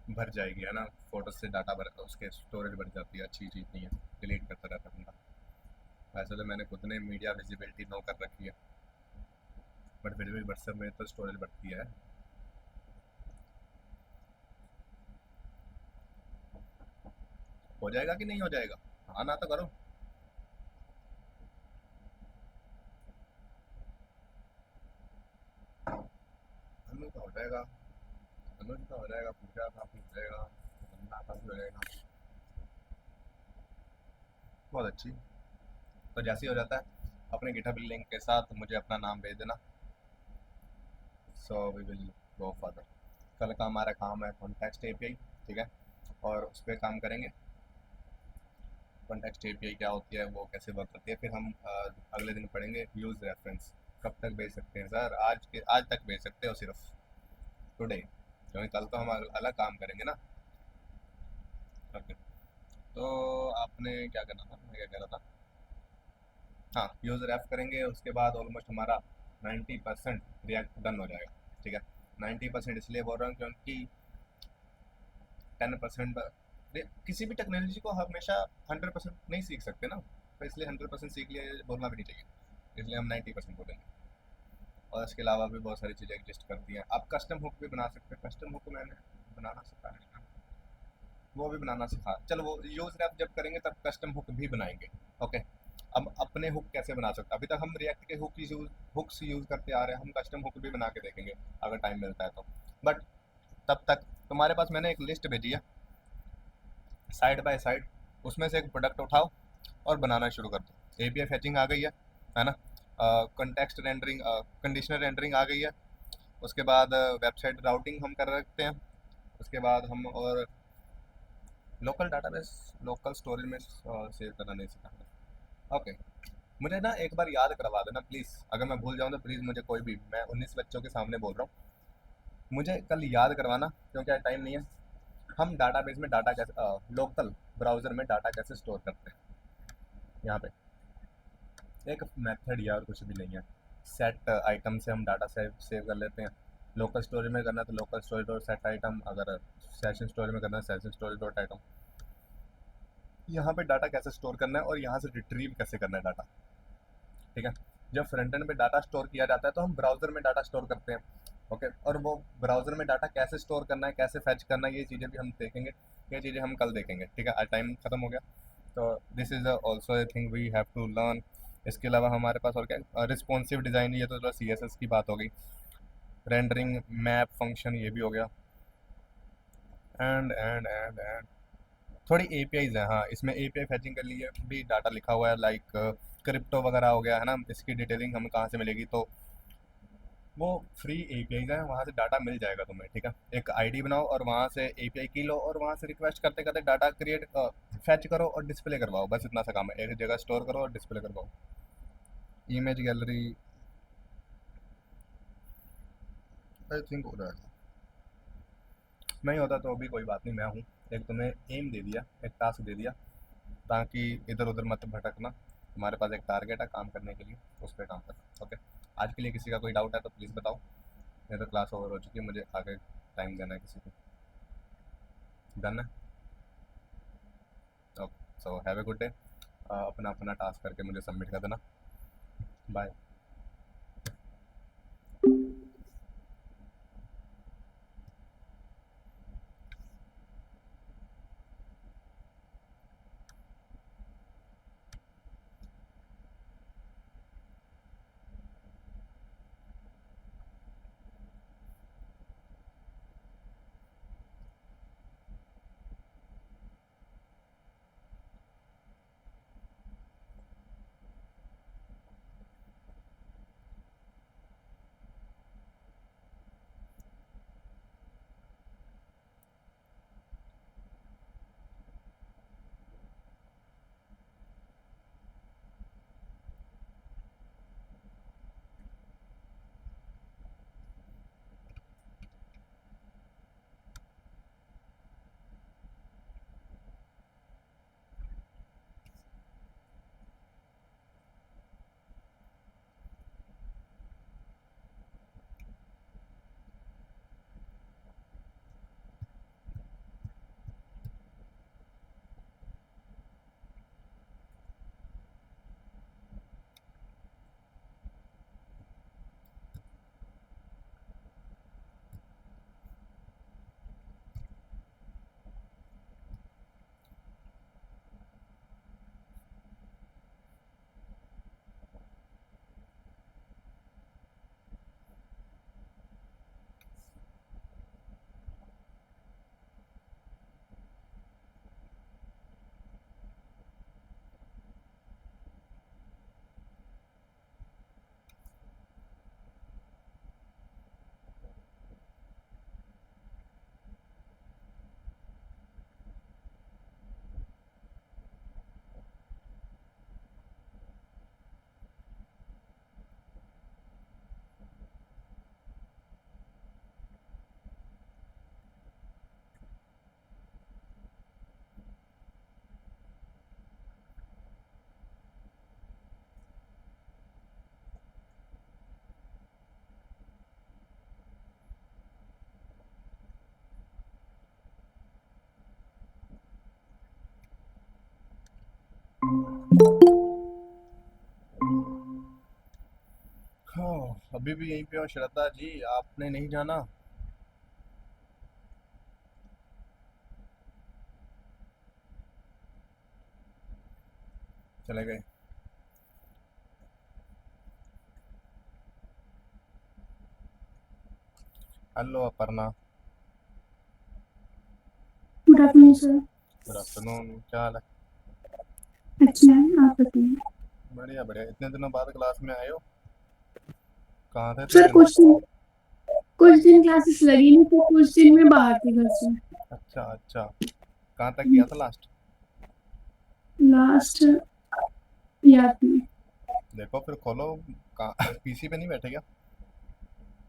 भर जाएगी, है ना। फोटो से डाटा भर, उसके स्टोरेज भर जाती है, अच्छी चीज़ नहीं है, डिलीट करता रहता बंदा। वैसे तो मैंने खुद ने मीडिया विजिबिलिटी नो कर रखी है, बट फिर भी व्हाट्सएप में तो स्टोरेज बढ़ती है। हो जाएगा कि नहीं हो जाएगा? हाँ ना तो करो। अनु का हो जाएगा, अनुज का हो जाएगा, पूजा का भी हो जाएगा, वंदना का भी हो जाएगा। बहुत अच्छी। तो जैसे ही हो जाता है, अपने गिटहब लिंक के साथ मुझे अपना नाम भेज देना, so we will go further. कल का हमारा काम है कॉन्टेक्स्ट एपीआई, ठीक है, और उस पर काम करेंगे। कॉन्टेक्स्ट एपीआई क्या होती है, वो कैसे वर्क करती है, फिर हम अगले दिन पढ़ेंगे यूज़ रेफरेंस। कब तक भेज सकते हैं सर? आज तक भेज सकते हो सिर्फ, टुडे, क्योंकि कल तो हम अलग काम करेंगे ना। ओके। तो आपने क्या करना था, मैं क्या कह रहा था, हाँ, यूज़ रेफ करेंगे, उसके बाद ऑलमोस्ट हमारा 90% रिएक्ट डन हो जाएगा, ठीक है। 90% इसलिए बोल रहा हूँ क्योंकि 10%, किसी भी टेक्नोलॉजी को हमेशा 100% नहीं सीख सकते ना, तो इसलिए 100% सीख लिया, ये बोलना भी नहीं चाहिए, इसलिए हम 90% बोलेंगे। और इसके अलावा भी बहुत सारी चीज़ें एग्जिस्ट करती हैं। आप कस्टम हुक भी बना सकते हैं, कस्टम हुक मैंने बनाना सिखा है, वो भी बनाना सिखा, चलो वो यूज़ रैप जब करेंगे तब कस्टम हुक भी बनाएंगे। ओके। अब अपने हुक कैसे बना सकते हैं, अभी तक हम रिएक्ट के हुक्स यूज़ करते आ रहे हैं, हम कस्टम हुक भी बना के देखेंगे अगर टाइम मिलता है तो। बट तब तक तुम्हारे पास मैंने एक लिस्ट भेजी है साइड बाय साइड, उसमें से एक प्रोडक्ट उठाओ और बनाना शुरू कर दो। एपीआई फैचिंग आ गई है ना। कंटेक्स्ट रेंडरिंग, कंडीशनल रेंडरिंग आ गई है। उसके बाद वेबसाइट राउटिंग हम कर रखते हैं। उसके बाद हम और लोकल डाटाबेस, लोकल स्टोरेज में सेव करना नहीं सिखाना। ओके। मुझे ना एक बार याद करवा देना प्लीज़, अगर मैं भूल जाऊँ तो प्लीज़ मुझे, कोई भी, मैं 19 बच्चों के सामने बोल रहा हूँ, मुझे कल याद करवाना क्योंकि आज टाइम नहीं है। हम डाटाबेस में डाटा कैसे लोकल ब्राउज़र में डाटा कैसे स्टोर करते हैं। यहाँ पे एक मेथड या और कुछ भी नहीं है। सेट आइटम से हम डाटा सेव सेव कर लेते हैं। लोकल स्टोरेज में करना है तो local storage dot set item, अगर सेशन स्टोरेज में करना है सेशन स्टोरेज डॉट आइटम। यहाँ पे डाटा कैसे स्टोर करना है और यहाँ से रिट्रीव कैसे करना है डाटा, ठीक है। जब फ्रंट एंड में डाटा स्टोर किया जाता है तो हम ब्राउज़र में डाटा स्टोर करते हैं, ओके। और वो ब्राउज़र में डाटा कैसे स्टोर करना है, कैसे फैच करना है, ये चीज़ें भी हम देखेंगे। ये चीज़ें हम कल देखेंगे, ठीक है। आज टाइम ख़त्म हो गया, तो this is also a thing we have to learn. इसके अलावा हमारे पास और क्या, रिस्पॉन्सिव डिज़ाइन, ये तो सी एस एस की बात हो गई। रेंडरिंग, मैप फंक्शन, ये भी हो गया। एंड थोड़ी एपीआईज है, हाँ, इसमें एपीआई फैचिंग के लिए भी डाटा लिखा हुआ है, लाइक क्रिप्टो वगैरह हो गया है ना। इसकी डिटेलिंग हमें कहाँ से मिलेगी, तो वो फ्री एपीआईज है, वहाँ से डाटा मिल जाएगा तुम्हें, ठीक है। एक आईडी बनाओ और वहाँ से एपीआई की लो और वहाँ से रिक्वेस्ट करते करते डाटा क्रिएट फैच करो और डिस्प्ले करवाओ, बस इतना सा काम है। एक जगह स्टोर करो और डिस्प्ले करवाओ। इमेज गैलरी आई थिंक हो रहा है, नहीं होता तो भी कोई बात नहीं, मैं हूँ। एक तुम्हें एम दे दिया, एक टास्क दे दिया, ताकि इधर उधर मत भटकना। हमारे पास एक टारगेट है काम करने के लिए, उस पर काम करना, ओके। आज के लिए किसी का कोई डाउट है तो प्लीज़ बताओ। मेरी तो क्लास ओवर हो चुकी है, मुझे आगे टाइम देना है किसी को। डन है, okay. So have a good day. अपना अपना टास्क करके मुझे सबमिट कर देना। बाय। हाँ, अभी भी यहीं पे हो श्रद्धा जी, आपने नहीं जाना? चले गए? Hello Aparna. Good afternoon sir. Good afternoon, क्या हाल है? अच्छा है, आप बताइए। बढ़िया बढ़िया, इतने दिनों बाद क्लास में आए हो, कहाँ थे इतने सर दिन? कुछ दिन क्लासेस लगी नहीं तो कुछ दिन में बाहर थे घर से। अच्छा अच्छा, कहाँ तक किया था लास्ट? लास्ट याद नहीं। देखो फिर खोलो, कहाँ पीसी पे नहीं बैठे क्या?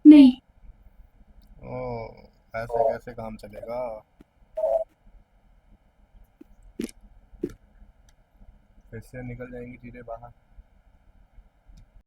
नहीं। ओ, ऐसे कैसे काम चलेगा? फिर से निकल जाएंगी चीज़ें बाहर।